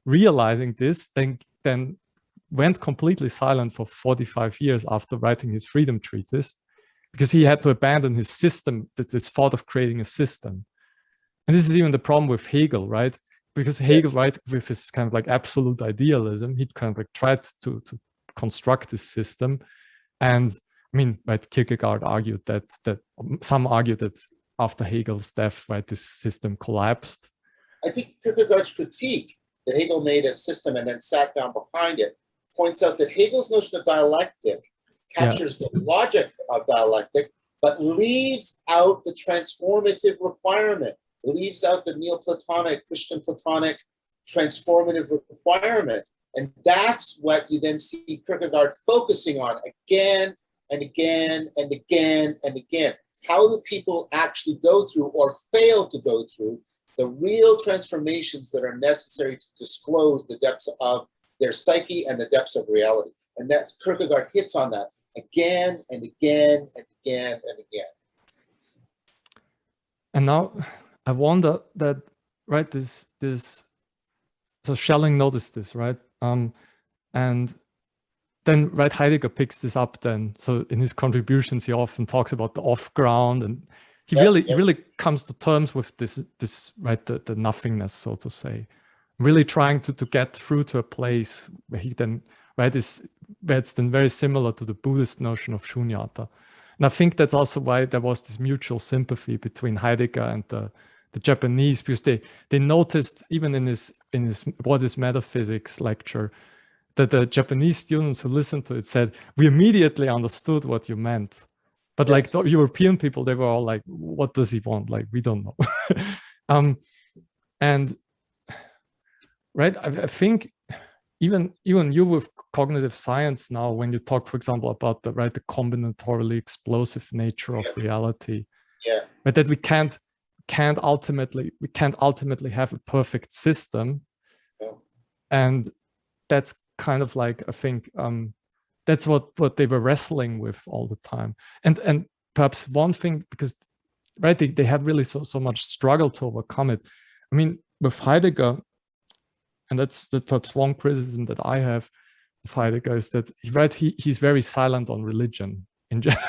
realizing this, then went completely silent for 45 years after writing his Freedom Treatise, because he had to abandon his system, this thought of creating a system. And this is even the problem with Hegel, right? Because Hegel, right, with his kind of like absolute idealism, he kind of like tried to construct this system. And I mean, right, Kierkegaard argued that some argued that after Hegel's death, right, this system collapsed. I think Kierkegaard's critique that Hegel made a system and then sat down behind it points out that Hegel's notion of dialectic captures the logic of dialectic, but leaves out the transformative requirement, leaves out the Neoplatonic, Christian Platonic transformative requirement. And that's what you then see Kierkegaard focusing on again and again and again and again. How do people actually go through or fail to go through the real transformations that are necessary to disclose the depths of their psyche and the depths of reality? And that Kierkegaard hits on that again and again and again and again. And now I wonder that, right, so Schelling noticed this, right? And then, right, Heidegger picks this up then. So in his contributions, he often talks about the off-ground, and he really comes to terms with this right, the nothingness, so to say. Really trying to get through to a place where he then, right, where it's then very similar to the Buddhist notion of shunyata. And I think that's also why there was this mutual sympathy between Heidegger and the Japanese, because they noticed even in his What is Metaphysics lecture, that the Japanese students who listened to it said, we immediately understood what you meant. But like the European people, they were all like, what does he want? Like, we don't know. And right, I think even you with cognitive science now, when you talk, for example, about the combinatorially explosive nature of reality, but that we can't ultimately have a perfect system, and that's kind of like, I think that's what they were wrestling with all the time. And perhaps one thing, because right, they had really so much struggle to overcome it. I mean, with Heidegger, and that's perhaps one criticism that I have of Heidegger, is that he's very silent on religion in general.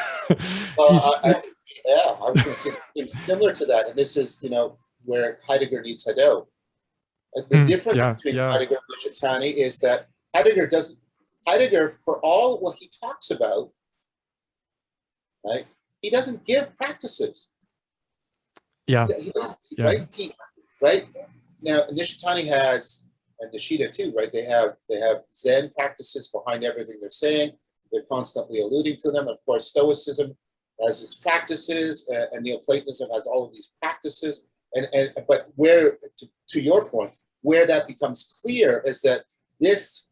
I was going to say something similar to that, and this is, where Heidegger needs Hadot. The difference between Heidegger and Nishitani is that Heidegger, for all what he talks about, right, he doesn't give practices. Right? Now, Nishitani has, and Nishida too, right? They have Zen practices behind everything they're saying. They're constantly alluding to them. Of course, Stoicism has its practices, and Neoplatonism has all of these practices. But where, to your point, where that becomes clear is that this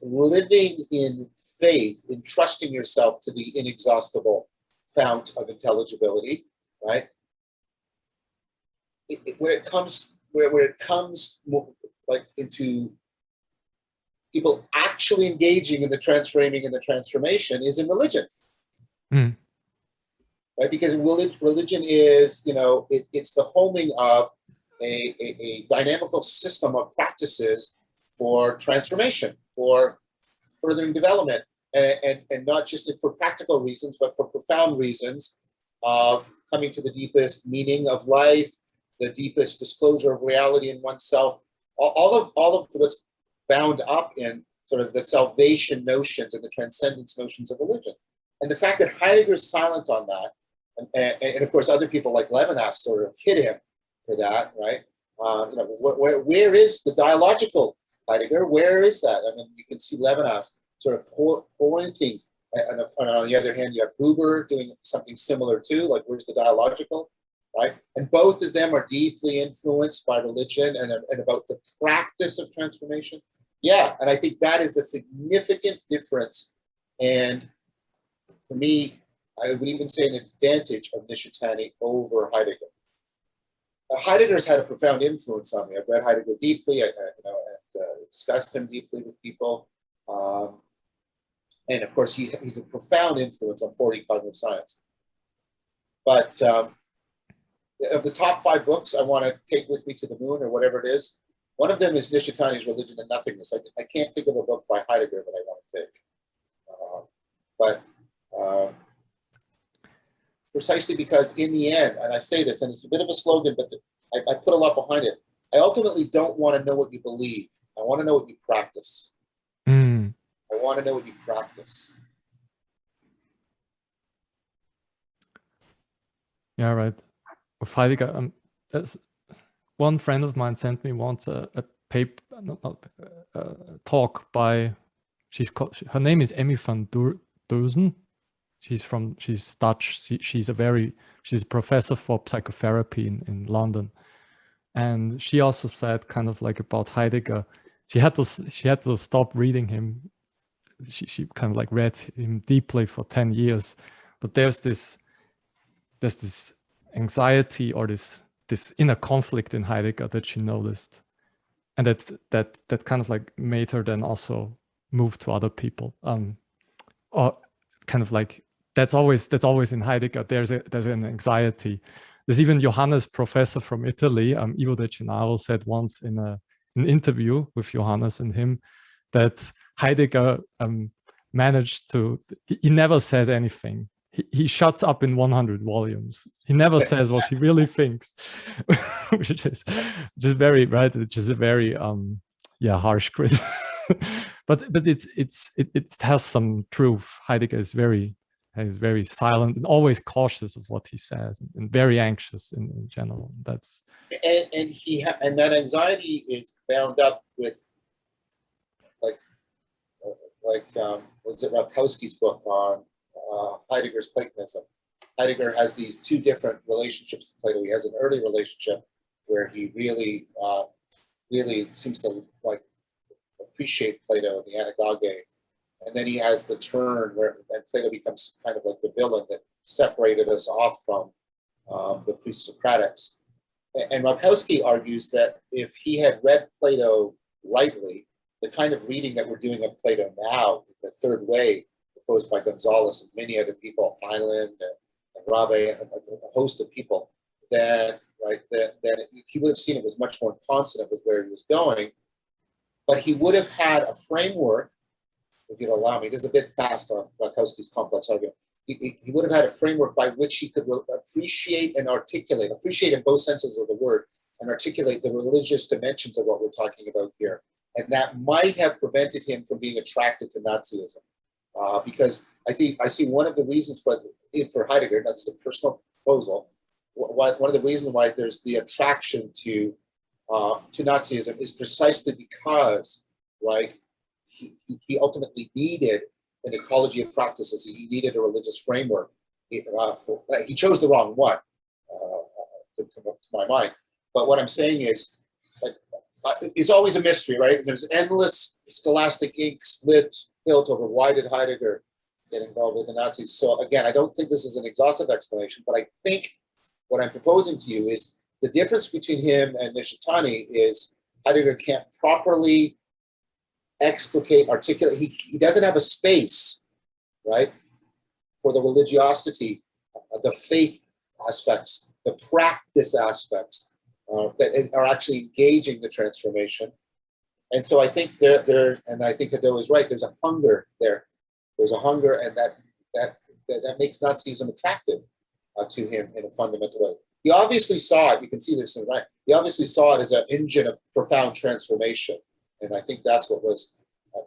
living in faith, in trusting yourself to the inexhaustible fount of intelligibility, right? Where it comes like into people actually engaging in the transframing and the transformation is in religion. Right? Because religion is, it's the homing of a dynamical system of practices for transformation, for furthering development, and not just for practical reasons, but for profound reasons of coming to the deepest meaning of life, the deepest disclosure of reality in oneself, all of what's bound up in sort of the salvation notions and the transcendence notions of religion. And the fact that Heidegger is silent on that, and of course other people like Levinas sort of hit him for that, right? Where is the dialogical Heidegger? Where is that? I mean, you can see Levinas sort of pointing, and on the other hand, you have Buber doing something similar too, like where's the dialogical, right? And both of them are deeply influenced by religion and about the practice of transformation. Yeah, and I think that is a significant difference. And for me, I would even say an advantage of Nishitani over Heidegger. Heidegger's had a profound influence on me. I've read Heidegger deeply. I discussed him deeply with people. And of course, he's a profound influence on 40 cognitive science. But of the top 5 books I want to take with me to the moon or whatever it is, one of them is Nishitani's Religion and Nothingness. I can't think of a book by Heidegger that I want to take. Precisely because in the end, and I say this, and it's a bit of a slogan, but I put a lot behind it. I ultimately don't want to know what you believe. I want to know what you practice. Mm. I want to know what you practice. Yeah, right. With Heidegger, there's one friend of mine sent me once a paper, a talk by, her name is Emmy van Duzen. She's Dutch. She's a professor for psychotherapy in London. And she also said kind of like about Heidegger, she had to stop reading him. She kind of like read him deeply for 10 years. But there's this anxiety or this inner conflict in Heidegger that she noticed. And that kind of like made her then also move to other people. Or kind of like that's always in Heidegger. There's an anxiety. There's even Johannes, professor from Italy, Ivo De Gennaro, said once in an interview with Johannes and him that Heidegger managed to. He never says anything. He shuts up in 100 volumes. He never says what he really thinks, which is just very right. Which is a very harsh criticism. but it has some truth. Heidegger is very silent and always cautious of what he says, and very anxious in general. That's and that anxiety is bound up with was it Rakowski's book on Heidegger's Platonism. Heidegger has these two different relationships to Plato. He has an early relationship where he really seems to like appreciate Plato and the anagoge. And then he has the turn where Plato becomes kind of like the villain that separated us off from the pre-Socratics. And Rakowski argues that if he had read Plato rightly, the kind of reading that we're doing of Plato now, the third way, proposed by Gonzalez and many other people, Hyland and Rabe and a host of people, that he would have seen it was much more consonant with where he was going. But he would have had a framework, if you'd allow me, this is a bit fast on Rakowski's complex argument. He would have had a framework by which he could appreciate and articulate, appreciate in both senses of the word, and articulate the religious dimensions of what we're talking about here. And that might have prevented him from being attracted to Nazism. Because I see one of the reasons for Heidegger, that's a personal proposal, one of the reasons why there's the attraction to Nazism is precisely because, right, he ultimately needed an ecology of practices. He needed a religious framework. He chose the wrong one, to my mind. But what I'm saying is, it's always a mystery, right? There's endless scholastic ink spilt over why did Heidegger get involved with the Nazis. So again, I don't think this is an exhaustive explanation, but I think what I'm proposing to you is the difference between him and Nishitani is Heidegger can't properly explicate, articulate. He doesn't have a space, right, for the religiosity, the faith aspects, the practice aspects that are actually engaging the transformation. And so I think and I think Hadot is right, there's a hunger there. There's a hunger, and that makes Nazism attractive to him in a fundamental way. He obviously saw it, you can see this in the right, he obviously saw it as an engine of profound transformation. And I think that's what was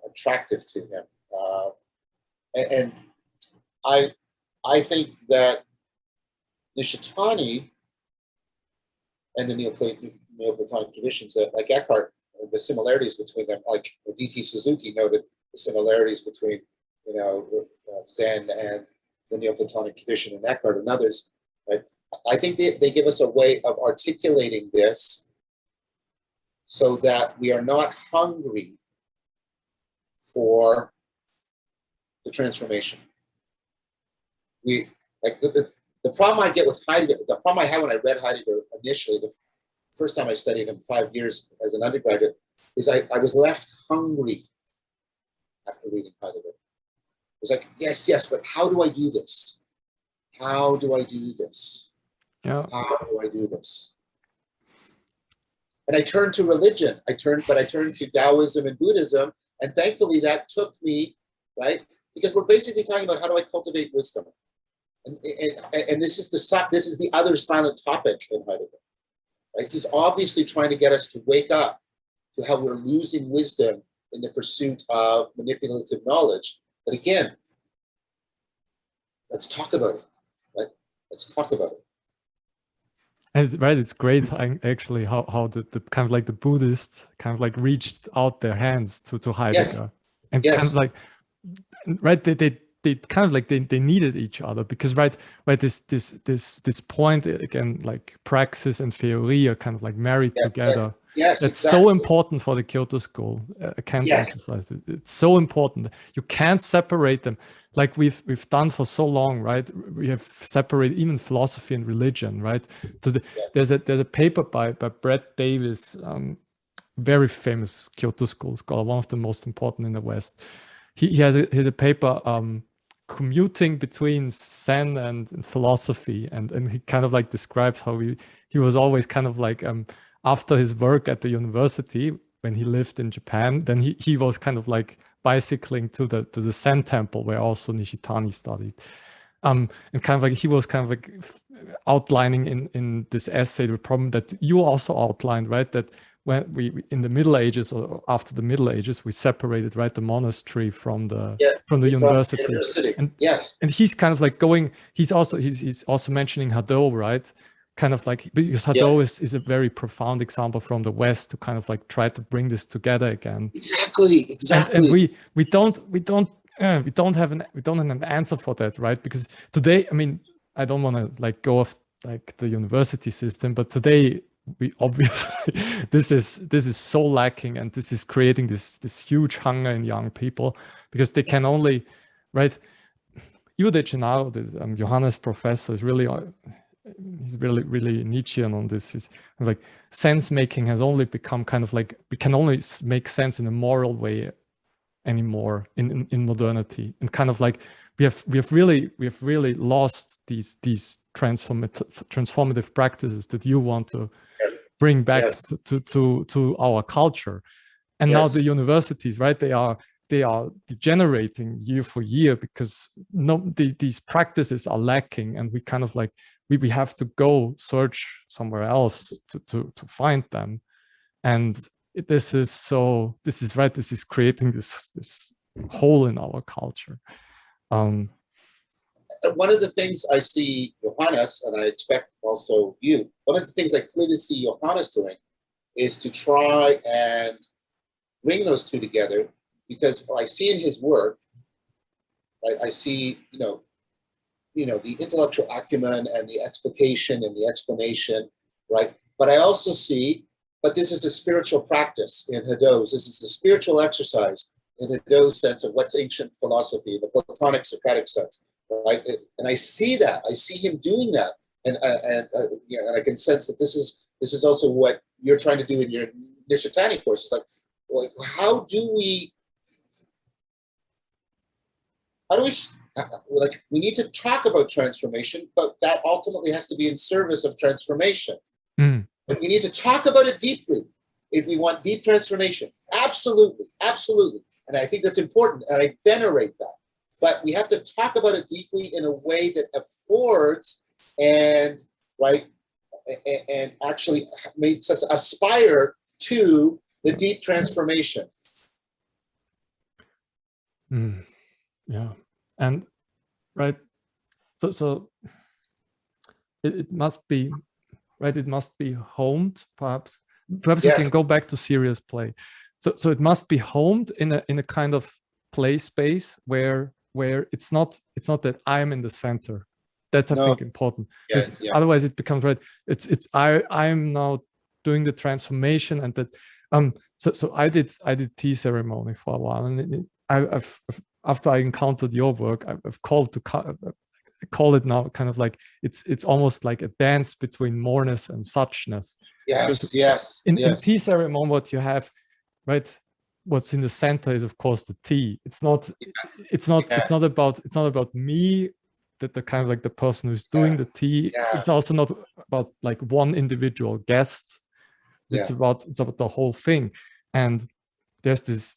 attractive to him. And I think that Nishitani and the Neoplatonic traditions, that like Eckhart, the similarities between them, like D.T. Suzuki noted the similarities between, Zen and the Neoplatonic tradition and Eckhart and others, right? I think they give us a way of articulating this so that we are not hungry for the transformation. The problem I get with Heidegger, the problem I had when I read Heidegger initially, the first time I studied him 5 years as an undergraduate, is I was left hungry after reading Heidegger. It was like, yes, but how do I do this? How do I do this? Yeah. How do I do this? And I turned to religion. I turned to Taoism and Buddhism, and thankfully that took me, right? Because we're basically talking about how do I cultivate wisdom, and this is the other silent topic in Heidegger, Right? He's obviously trying to get us to wake up to how we're losing wisdom in the pursuit of manipulative knowledge. But again, let's talk about it. Right? Let's talk about it. And right, it's great actually how the kind of like the Buddhists kind of like reached out their hands to Heidegger, and kind of like, right, they kind of like they needed each other, because right this point again, like praxis and theory are kind of like married together. Yes, that's exactly. so important for the Kyoto school. I can't emphasize it. It's so important. You can't separate them, like we've done for so long, right? We have separated even philosophy and religion, right? There's a paper by Brett Davis, very famous Kyoto school scholar, one of the most important in the West. He has a paper commuting between Zen and philosophy, and he kind of like describes how he was always kind of like after his work at the university when he lived in Japan, then he was kind of like bicycling to the Zen temple where also Nishitani studied, and kind of like he was kind of like outlining in this essay the problem that you also outlined, right? That when we in the Middle Ages or after the Middle Ages, we separated, right, the monastery from the university. And he's kind of like going. He's also mentioning Hadou, right? Kind of like, because Hadou is a very profound example from the West to kind of like try to bring this together again. Exactly. And we don't have an answer for that, right? Because today, I mean, I don't want to like go off like the university system, but today we obviously this is so lacking, and this is creating this huge hunger in young people, because they can only, right? Uwe de Gennaro, the Johannes professor, is really he's really Nietzschean on this. Is like sense making has only become kind of like, we can only make sense in a moral way anymore in modernity, and kind of like we have really lost these transformative practices that you want to bring back to our culture. And now the universities, right, they are degenerating year for year, because these practices are lacking, and we kind of like we have to go search somewhere else to find them. And this is creating this hole in our culture. One of the things I see Johannes, and I expect also you, one of the things I clearly see Johannes doing is to try and bring those two together, because I see in his work, right, I see, the intellectual acumen and the explication and the explanation, right? But I also see, but this is a spiritual practice in Hadou's. This is a spiritual exercise in Hadou's sense of what's ancient philosophy, the Platonic Socratic sense, right? And I see that. I see him doing that, and I can sense that this is also what you're trying to do in your Nishitani course. It's like how do we like, we need to talk about transformation, but that ultimately has to be in service of transformation. And we need to talk about it deeply if we want deep transformation. Absolutely. And I think that's important, and I venerate that. But we have to talk about it deeply in a way that affords and actually makes us aspire to the deep transformation. Yeah. And right, so it must be, right, it must be homed, perhaps we can go back to serious play. So it must be homed in a kind of play space where it's not that I'm in the center. That's I think important, because otherwise it becomes, right, it's I'm now doing the transformation, and that so I did tea ceremony for a while, and I've after I encountered your work, I've call it now kind of like it's almost like a dance between moreness and suchness. Yes. In tea ceremony, what you have, right, what's in the center is of course the tea. It's not about me, that the kind of like the person who's doing the tea. It's also not about like one individual guest. It's about the whole thing. And there's this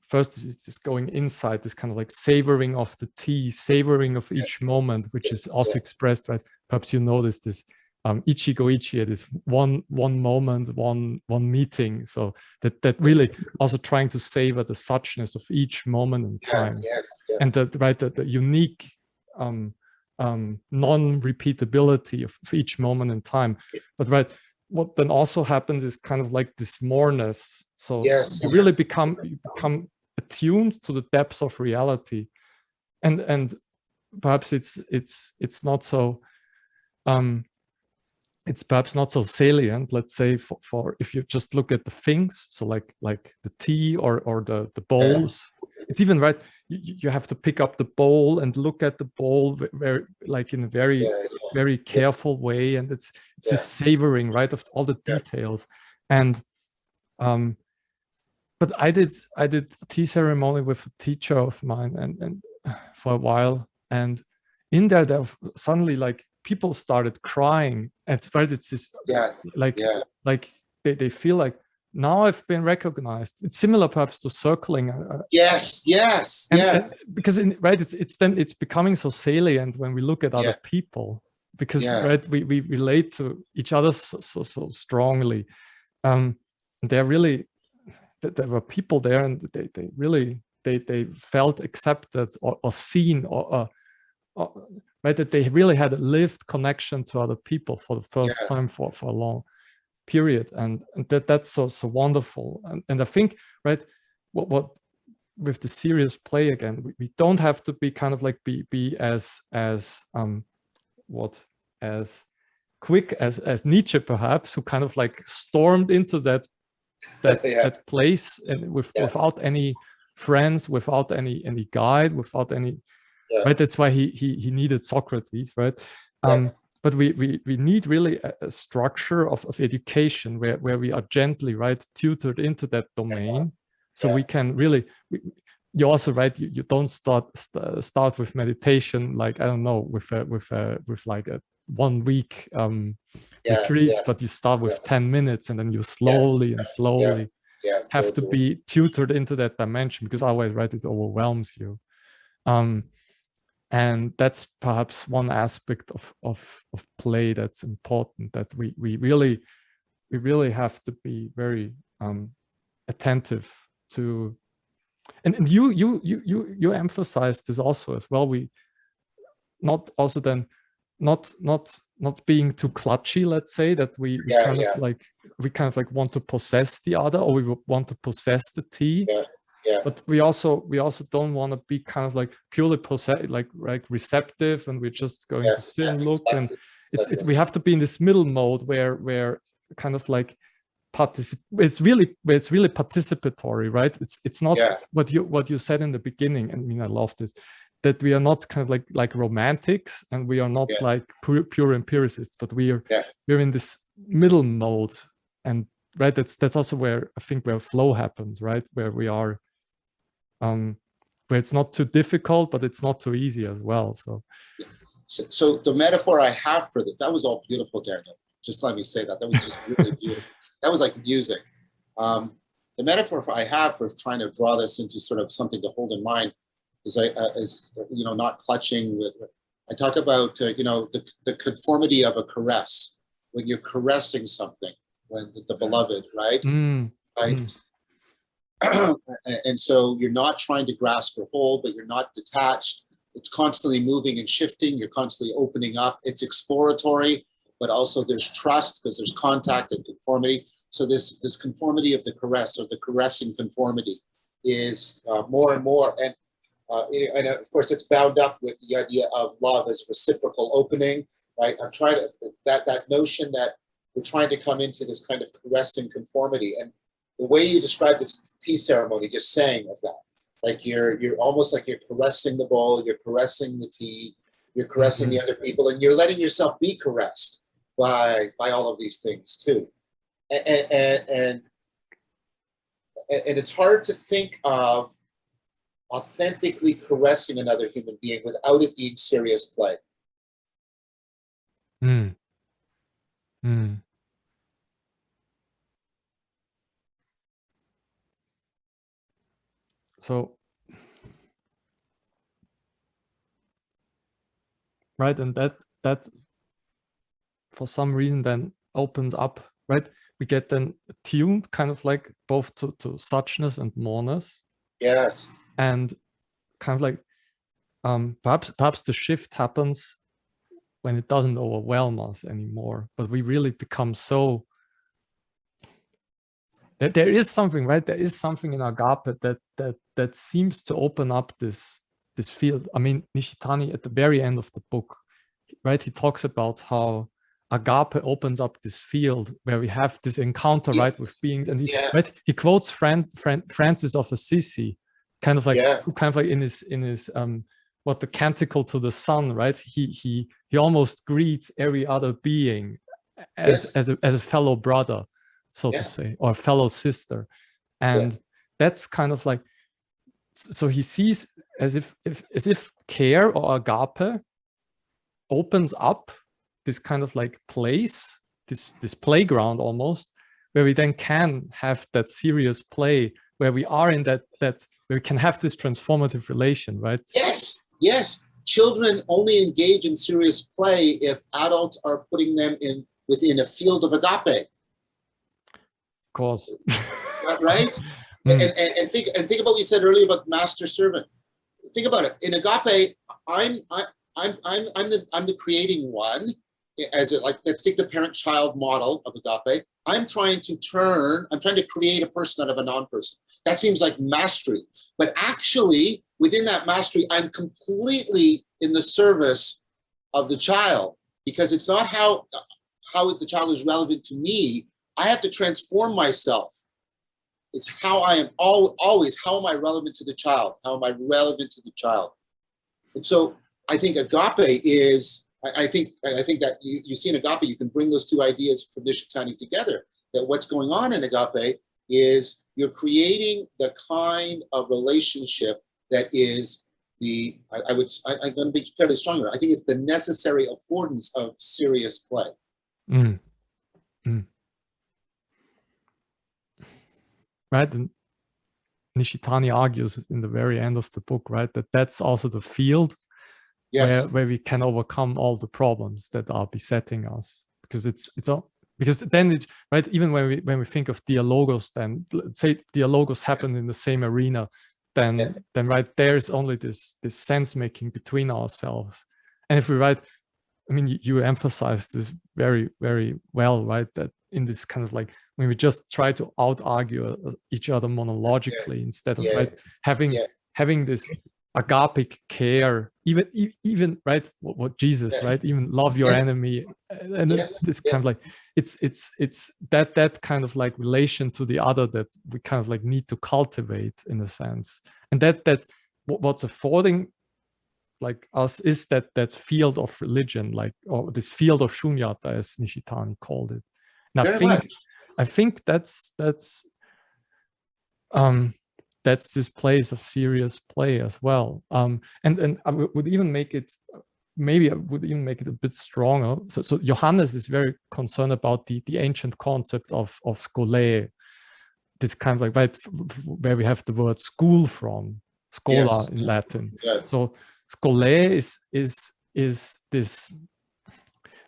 first is this going inside, this kind of like savoring of the tea, savoring of each moment, which is also expressed, right? Perhaps you notice this ichi at this one moment, one meeting. So that really also trying to savor the suchness of each moment in time. Yes. And the unique non-repeatability of each moment in time. But what then also happens is kind of like this moreness. So you really become attuned to the depths of reality, and perhaps it's not so it's perhaps not so salient, let's say, for if you just look at the things, so like the tea or the bowls. It's even you have to pick up the bowl and look at the bowl very, like in a very very careful way, and it's this savoring, right, of all the details. And but I did a tea ceremony with a teacher of mine, and for a while, and in there suddenly like people started crying. It's this like they feel like, now I've been recognized. It's similar perhaps to circling. Yes. And because it's becoming so salient when we look at other people, because we relate to each other so strongly. There were people there, and they really felt accepted or seen, or right, that they really had a lived connection to other people for the first time for a long period, and that's so wonderful. And I think, right, what with the serious play again, we don't have to be kind of like be as quick as Nietzsche perhaps, who kind of like stormed into that place, and without any friends, without any guide, without any right. That's why he needed Socrates, right? But we need really a structure of education where we are gently, right, tutored into that domain, so we can really. You also, right, you don't start with meditation, like, I don't know, with like a 1 week retreat, but you start with 10 minutes, and then you slowly have to be tutored into that dimension, because otherwise, right, it overwhelms you. And that's perhaps one aspect of play that's important, that we really have to be very attentive to. And you emphasize this also as well. We not being too clutchy, let's say, that we kind of like want to possess the other, or we want to possess the tea. But we also don't want to be kind of like purely like receptive, and we're just going to sit and look. And we have to be in this middle mode where kind of like it's really participatory, right? It's not what you said in the beginning. I mean, I love this, that we are not kind of like romantics, and we are not like pure empiricists, but we're in this middle mode. And right, that's also where I think where flow happens, right? Where we are where it's not too difficult, but it's not too easy as well. So the metaphor I have for this, that was all beautiful, Daniel. Just let me say that was just really beautiful. That was like music. The metaphor I have for trying to draw this into sort of something to hold in mind is not clutching. I talk about the conformity of a caress, when you're caressing something, when the beloved, right? Right. And so you're not trying to grasp or hold, but you're not detached. It's constantly moving and shifting. You're constantly opening up. It's exploratory, but also there's trust, because there's contact and conformity. So this conformity of the caress, or the caressing conformity, is more and more. And of course, it's bound up with the idea of love as reciprocal opening, right? I'm trying to, that notion that we're trying to come into this kind of caressing conformity. And the way you described the tea ceremony, just saying of that, like you're almost like you're caressing the bowl, you're caressing the tea, you're caressing the other people, and you're letting yourself be caressed by all of these things too. And it's hard to think of authentically caressing another human being without it being serious play. So, right, and that for some reason then opens up, right? We get then attuned kind of like both to suchness and moreness. Yes. And kind of like perhaps the shift happens when it doesn't overwhelm us anymore, but we really become so that there is something, right? There is something in agape that seems to open up this field. I mean, Nishitani at the very end of the book, right? He talks about how agape opens up this field where we have this encounter, right, with beings, and he quotes Francis of Assisi, kind of like in his what the canticle to the sun, right? He almost greets every other being as a fellow brother, so to say, or a fellow sister, and that's kind of like, so he sees as if care or agape opens up this kind of like place, this playground almost, where we then can have that serious play, where we are in that where we can have this transformative relation, right? Yes. Children only engage in serious play if adults are putting them within a field of agape. Of course. Right? And think about what you said earlier about master servant. Think about it. In agape, I'm the creating one. Let's take the parent-child model of agape. I'm trying to create a person out of a non-person. That seems like mastery. But actually, within that mastery, I'm completely in the service of the child, because it's not how the child is relevant to me. I have to transform myself. It's how I am always, how am I relevant to the child? How am I relevant to the child? And so I think agape is, I think that you see in agape, you can bring those two ideas from Nishitani together, that what's going on in agape is you're creating the kind of relationship that is I'm going to be fairly strong here. I think it's the necessary affordance of serious play. Right, and Nishitani argues in the very end of the book, right, that's also the field where we can overcome all the problems that are besetting us, because because then it's right. Even when we think of dialogos, then let's say dialogos happen in the same arena, then right, there's only this sense making between ourselves. And if we write, I mean, you emphasize this very, very well, right, that in this kind of like, when we just try to out-argue each other monologically, instead of right, having this agapic care, even right, what Jesus, right, even love your enemy, and this kind of like, it's that kind of like relation to the other that we kind of like need to cultivate in a sense, and that's what's affording like us is that field of religion, like, or this field of shunyata, as Nishitani called it. And I think that's this place of serious play as well. And I would even make it, maybe I would even make it a bit stronger. So Johannes is very concerned about the ancient concept of scholae, this kind of like, right, where we have the word school from, schola in Latin. So scholae is this.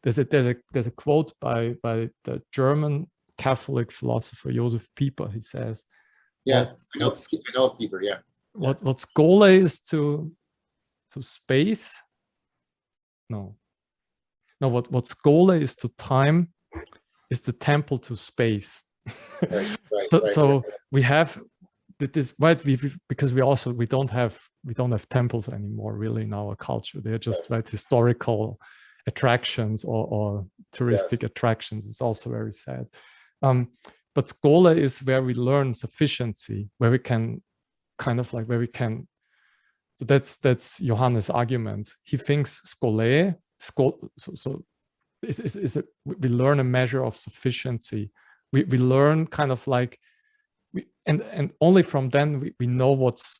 There's a quote by the German Catholic philosopher Joseph Pieper. He says, I know Pieper. What scholae is to space? No. What scholae is to time is the temple to space. So we have this, right? Because we don't have temples anymore really in our culture. They're just right, historical attractions or touristic attractions. It's also very sad. But schola is where we learn sufficiency, where we can kind of like, so that's Johannes' argument. He thinks scholae, we learn a measure of sufficiency. We learn kind of like, and only from then we know what's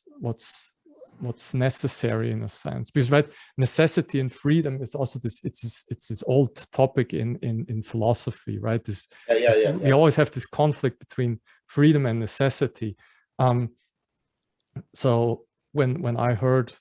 necessary in a sense, because right, necessity and freedom is also this, it's this old topic in philosophy, right? We always have this conflict between freedom and necessity. So when I heard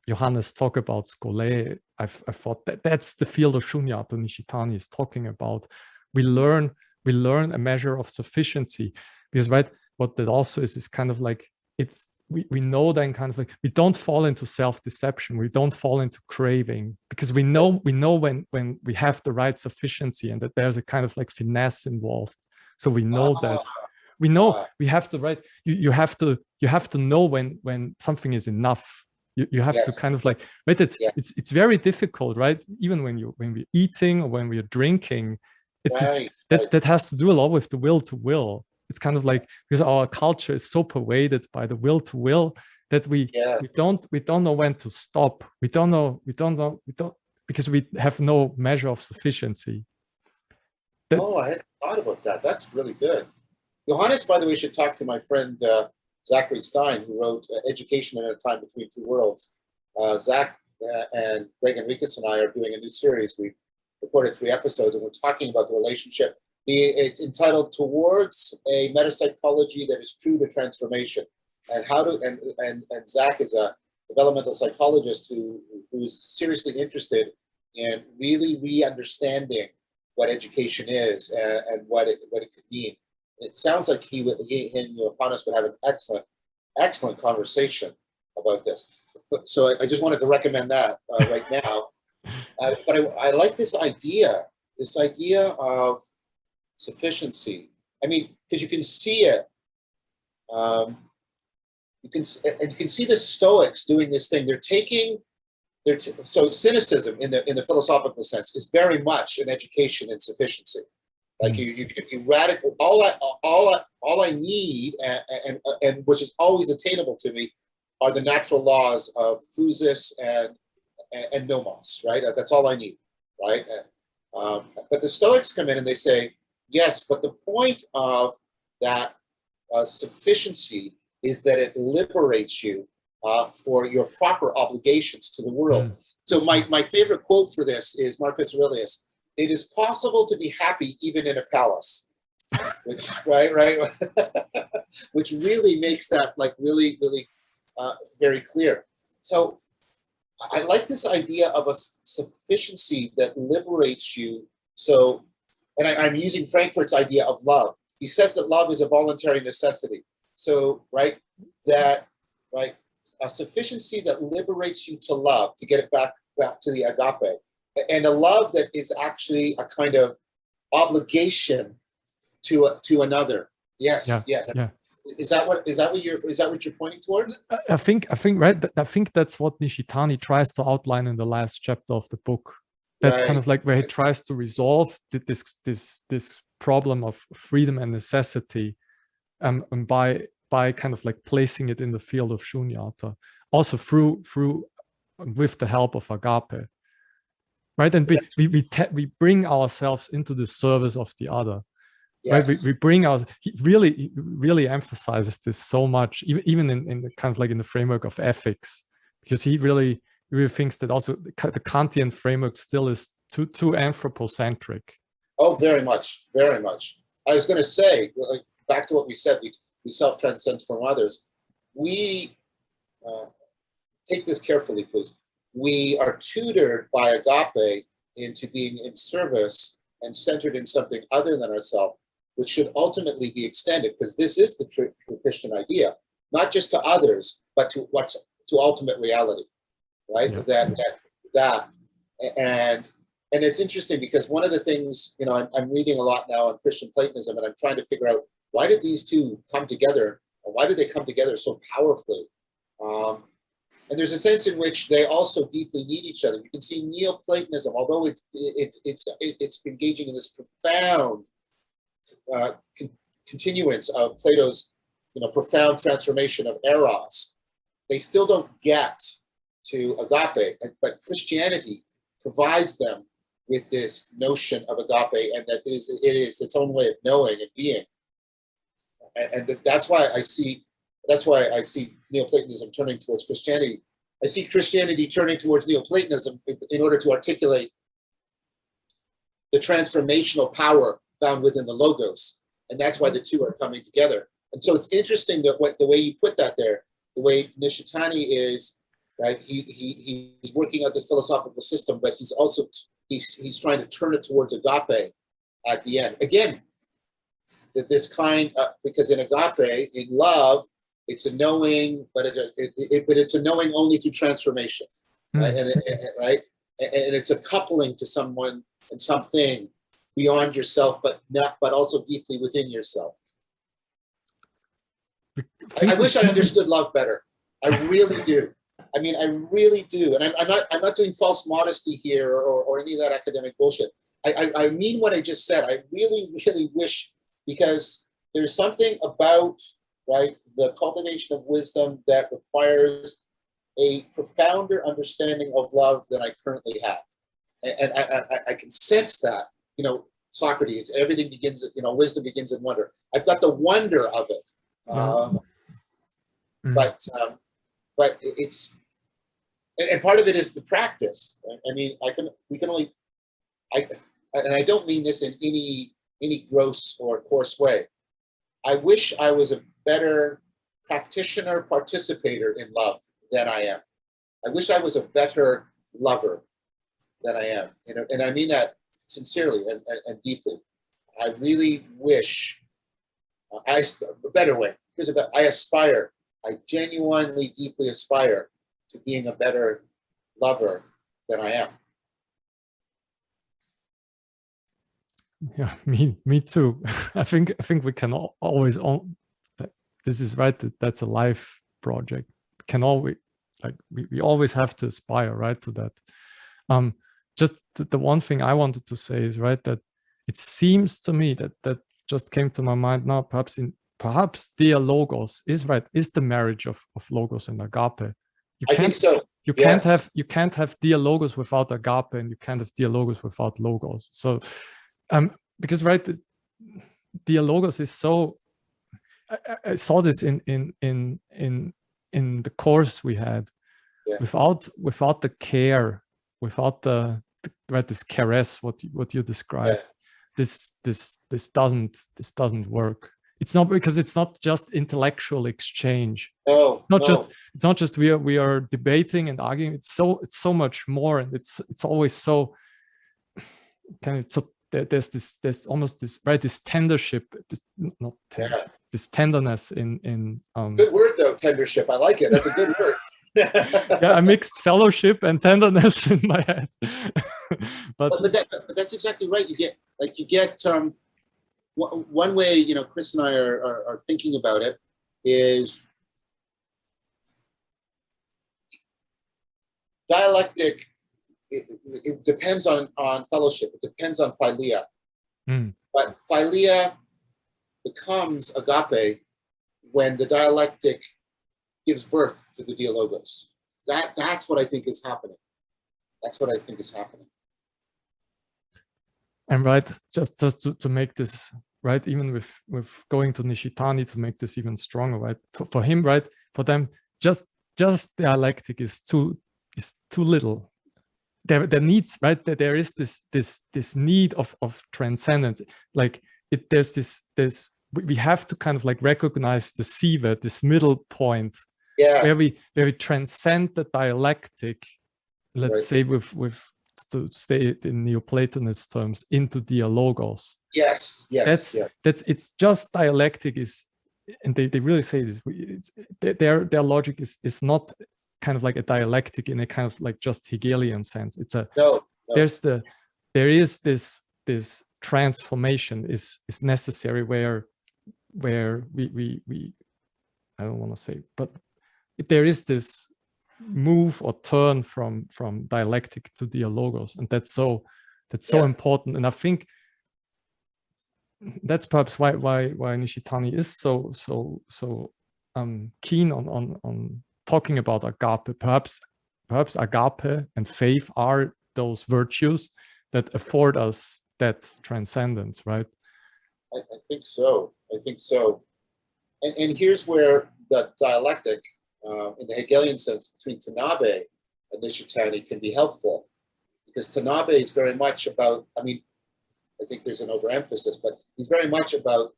Johannes talk about skole, I thought that's the field of Shunyata Nishitani is talking about. We learn a measure of sufficiency, because right, what that also is kind of like, it's we know then kind of like we don't fall into self-deception, we don't fall into craving, because we know when we have the right sufficiency, and that there's a kind of like finesse involved. So we know that we know we have the right, you have to know when something is enough. You have to kind of like, right, it's very difficult, right? Even when we're eating or when we're drinking, that has to do a lot with the will to will. It's kind of like, because our culture is so pervaded by the will to will that we don't know when to stop. We don't know because we have no measure of sufficiency. I hadn't thought about that. That's really good. Johannes, by the way, should talk to my friend Zachary Stein, who wrote Education in a Time Between Two Worlds. Zach and Greg Enriquez and I are doing a new series. We recorded 3 episodes, and we're talking about the relationship. It's entitled "Towards a Metapsychology That Is True to Transformation," and and Zach is a developmental psychologist who's seriously interested in really re-understanding what education is and what it could mean. It sounds like he and Johannes would have an excellent conversation about this. So I just wanted to recommend that right now. But I like this idea of sufficiency. I mean, because you can see it. You can see the Stoics doing this thing. So cynicism in the philosophical sense is very much an education in sufficiency. Like you radical. All I need, and which is always attainable to me, are the natural laws of physis and nomos. Right. That's all I need. Right. But the Stoics come in and they say, yes, but the point of that sufficiency is that it liberates you for your proper obligations to the world. So my favorite quote for this is Marcus Aurelius: "It is possible to be happy even in a palace," which which really makes that like really very clear. So I like this idea of a sufficiency that liberates you. So, and I'm using Frankfurt's idea of love. He says that love is a voluntary necessity. So, a sufficiency that liberates you to love, to get it back to the agape, and a love that is actually a kind of obligation to another. Yes. Yeah. Is that what you're pointing towards? I think right. I think that's what Nishitani tries to outline in the last chapter of the book. That's kind of like where he tries to resolve this problem of freedom and necessity, and by kind of like placing it in the field of Shunyata, also through with the help of agape, right? And we bring ourselves into the service of the other. Yes. Right, we bring he really emphasizes this so much, even in the kind of like in the framework of ethics, because he really thinks that also the Kantian framework still is too anthropocentric. Oh, very much. I was going to say, like, back to what we said, we self-transcend from others. We take this carefully, please. We are tutored by agape into being in service and centered in something other than ourselves, which should ultimately be extended, because this is the true Christian idea, not just to others, but to ultimate reality, right? Yeah. And it's interesting because one of the things, I'm reading a lot now on Christian Platonism, and I'm trying to figure out, why did these two come together, and why did they come together so powerfully? And there's a sense in which they also deeply need each other. You can see Neoplatonism, although it's engaging in this profound continuance of Plato's profound transformation of eros, they still don't get to agape, but Christianity provides them with this notion of agape, and that it is its own way of knowing and being. And that's why I see Neoplatonism turning towards Christianity. I see Christianity turning towards Neoplatonism in order to articulate the transformational power found within the logos, and that's why the two are coming together. And so it's interesting that the way you put that there, the way Nishitani is right? He's working out this philosophical system, but he's also he's trying to turn it towards agape at the end. Again, that this kind of, because in agape, in love, it's a knowing, but it's a knowing only through transformation, right? Right, and it's a coupling to someone and something beyond yourself, but also deeply within yourself. I wish I understood love better. I really do. I mean, I really do. And I'm not doing false modesty here or any of that academic bullshit. I mean what I just said. I really, really wish, because there's something about, right, the cultivation of wisdom that requires a profounder understanding of love than I currently have. And I can sense that, you know, Socrates, everything begins, you know, wisdom begins in wonder. I've got the wonder of it. But it's, and part of it is the practice. I mean, we can only, and I don't mean this in any gross or coarse way. I wish I was a better practitioner, participator in love than I am. I wish I was a better lover than I am. And I mean that sincerely and deeply. I really wish, a better way. Here's I aspire, I genuinely, deeply aspire to being a better lover than I am. Yeah, me too. I think we can always this is right, that's a life project. Can always, like, we always have to aspire, right, to that. Just the one thing I wanted to say is, right, that it seems to me that just came to my mind now, perhaps dialogos is the marriage of logos and agape. I think so. You can't have dialogos without agape, and you can't have dialogos without logos. So because, right, the dialogos is so, I saw this in the course we had. Yeah. Without the care, without the right, this caress, what you described, yeah. This doesn't work. It's not, because it's not just intellectual exchange. It's not just we are debating and arguing. It's so much more, and it's always so kind of, so there's almost this, right, this tendership, this tenderness in good word though, tendership. I like it. That's a good word. Yeah, I mixed fellowship and tenderness in my head. but that's exactly right. You get one way, you know, Chris and I are thinking about it is dialectic. It depends on fellowship. It depends on philia. But philia becomes agape when the dialectic gives birth to the dialogos. That's what I think is happening. That's what I think is happening. And right, just to make this, right, even with going to Nishitani, to make this even stronger, right, for him, right, for them, just dialectic is too little. There needs, right, that there is this need of transcendence. Like there's this we have to kind of like recognize the sieve, this middle point, where we transcend the dialectic, let's say with to stay it in Neoplatonist terms, into dialogos. Yes. That's it's just dialectic is, and they really say this. Their logic is not kind of like a dialectic in a kind of like just Hegelian sense. It's a there is this transformation is necessary where we I don't want to say, but there is this move or turn from dialectic to dialogos, and that's so important. And I think that's perhaps why Nishitani is so keen on talking about agape. Perhaps agape and faith are those virtues that afford us that transcendence, right? I think so. And here's where the dialectic, in the Hegelian sense, between Tanabe and Nishitani can be helpful, because Tanabe is very much about, I mean, I think there's an overemphasis, but he's very much about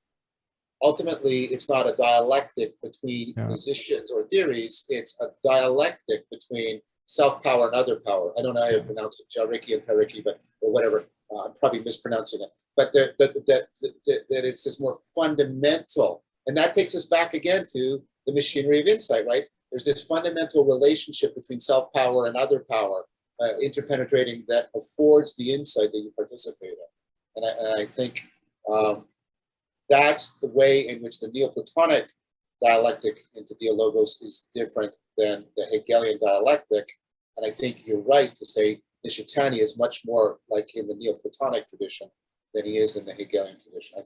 ultimately, it's not a dialectic between positions or theories. It's a dialectic between self-power and other power. I don't know how you pronounce it, Jariki and Tariki, but or whatever. I'm probably mispronouncing it. But that it's this more fundamental, and that takes us back again to the machinery of insight, right? There's this fundamental relationship between self-power and other power, interpenetrating, that affords the insight that you participate in. And I think that's the way in which the Neoplatonic dialectic into dialogos is different than the Hegelian dialectic. And I think you're right to say Nishitani is much more like in the Neoplatonic tradition than he is in the Hegelian tradition.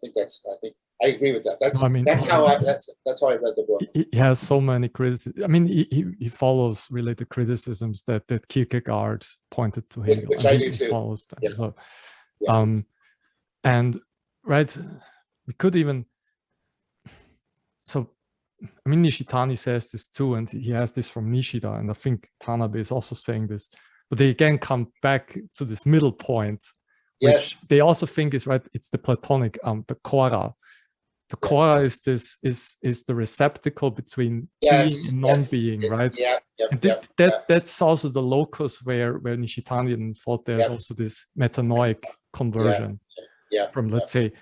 I agree with that. That's how I read the book. He has so many criticisms. I mean, he follows related criticisms that Kierkegaard pointed to him, which I do too. Follows them. Yeah. So, and right, we could even. So, I mean, Nishitani says this too, and he has this from Nishida, and I think Tanabe is also saying this. But they again come back to this middle point, which they also think is right. It's the Platonic, the kora. The kora is the receptacle between being and non-being, right? That's also the locus where Nishitani thought there's also this metanoic conversion from, let's say,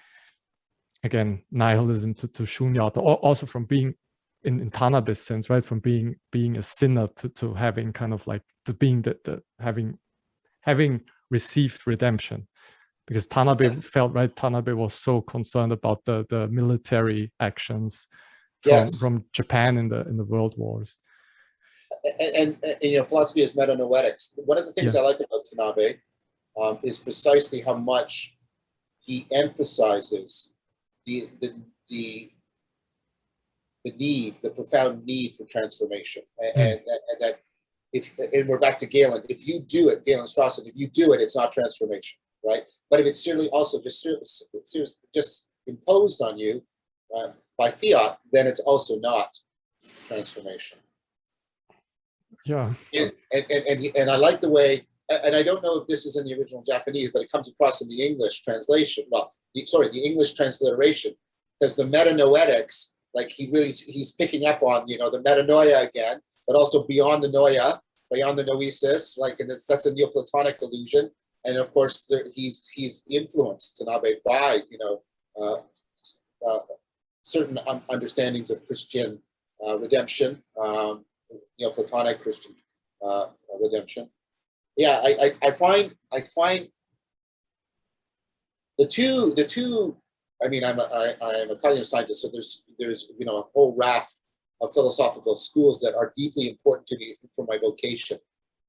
again, nihilism to shunyata, or also from being in Tanabe's sense, right? From being a sinner to having kind of like to being the having received redemption. Because Tanabe felt, right, Tanabe was so concerned about the military actions from Japan in the world wars. And philosophy is metanoetics. One of the things I like about Tanabe is precisely how much he emphasizes the profound need for transformation, and that and we're back to Galen. If you do it, Galen Strawson, if you do it, it's not transformation, right? But if it's certainly also just imposed on you by fiat, then it's also not transformation. Yeah. And I like the way, and I don't know if this is in the original Japanese, but it comes across in the English translation. Well, the English transliteration, because the metanoetics, like he's picking up on the metanoia again, but also beyond the noia, beyond the noesis, like, and that's a Neoplatonic illusion. And of course, he's influenced Tanabe by certain understandings of Christian redemption, Neoplatonic Christian redemption. Yeah, I find the two. I mean, I'm a cognitive scientist, so there's a whole raft of philosophical schools that are deeply important to me for my vocation,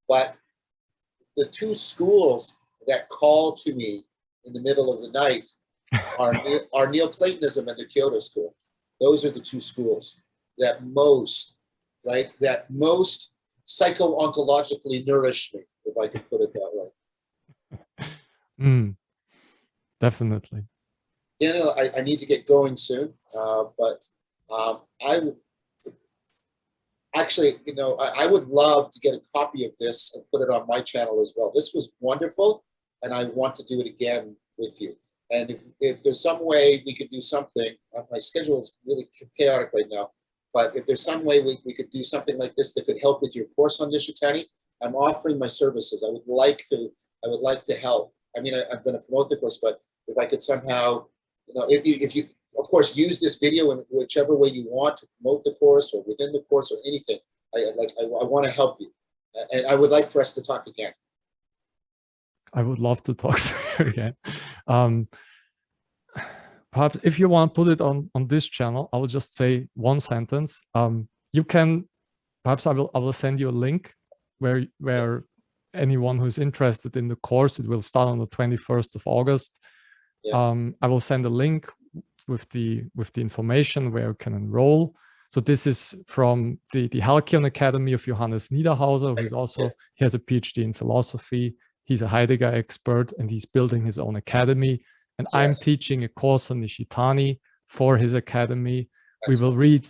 but the two schools that call to me in the middle of the night are Neoplatonism and the Kyoto school. Those are the two schools that most psycho-ontologically nourish me, if I can put it that way. Definitely. Daniel, I need to get going soon, but I would love to get a copy of this and put it on my channel as well. This was wonderful, and I want to do it again with you. And if there's some way we could do something, my schedule is really chaotic right now, but if there's some way we could do something like this that could help with your course on Nishitani, I'm offering my services. I would like to help. I mean, I'm going to promote the course, but if I could somehow, if you, of course, use this video in whichever way you want to promote the course or within the course or anything. I want to help you, and I would like for us to talk again. I would love to talk to you again. Perhaps if you want to put it on this channel, I will just say one sentence. You can, perhaps I will send you a link where anyone who is interested in the course, it will start on the 21st of August. I will send a link with the information where you can enroll. So this is from the Halkyon Academy of Johannes Niederhauser, who's also, he has a PhD in philosophy. He's a Heidegger expert, and he's building his own academy. And I'm teaching a course on Nishitani for his academy. We will read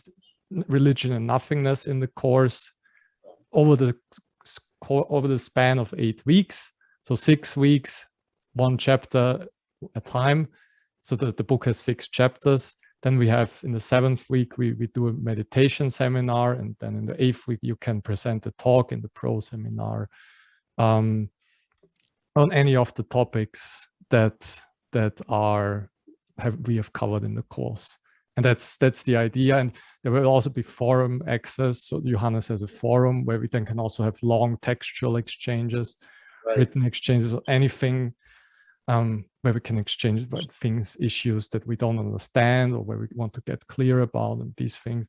Religion and Nothingness in the course over the span of 8 weeks. So 6 weeks, one chapter a time. So the book has 6 chapters. Then we have in the 7th week, we do a meditation seminar. And then in the 8th week, you can present a talk in the pro seminar on any of the topics that we have covered in the course. And that's the idea. And there will also be forum access. So Johannes has a forum where we then can also have long textual exchanges, written exchanges, or anything where we can exchange about things, issues that we don't understand or where we want to get clear about, and these things.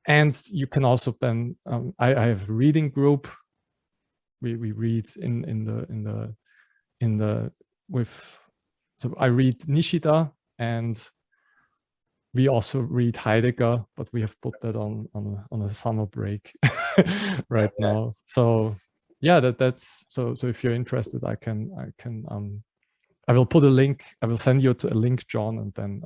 And you can also then, I have a reading group. We read so I read Nishida, and we also read Heidegger, but we have put that on a summer break right now. So yeah, that's so if you're interested, I will put a link. I will send you to a link, John, and then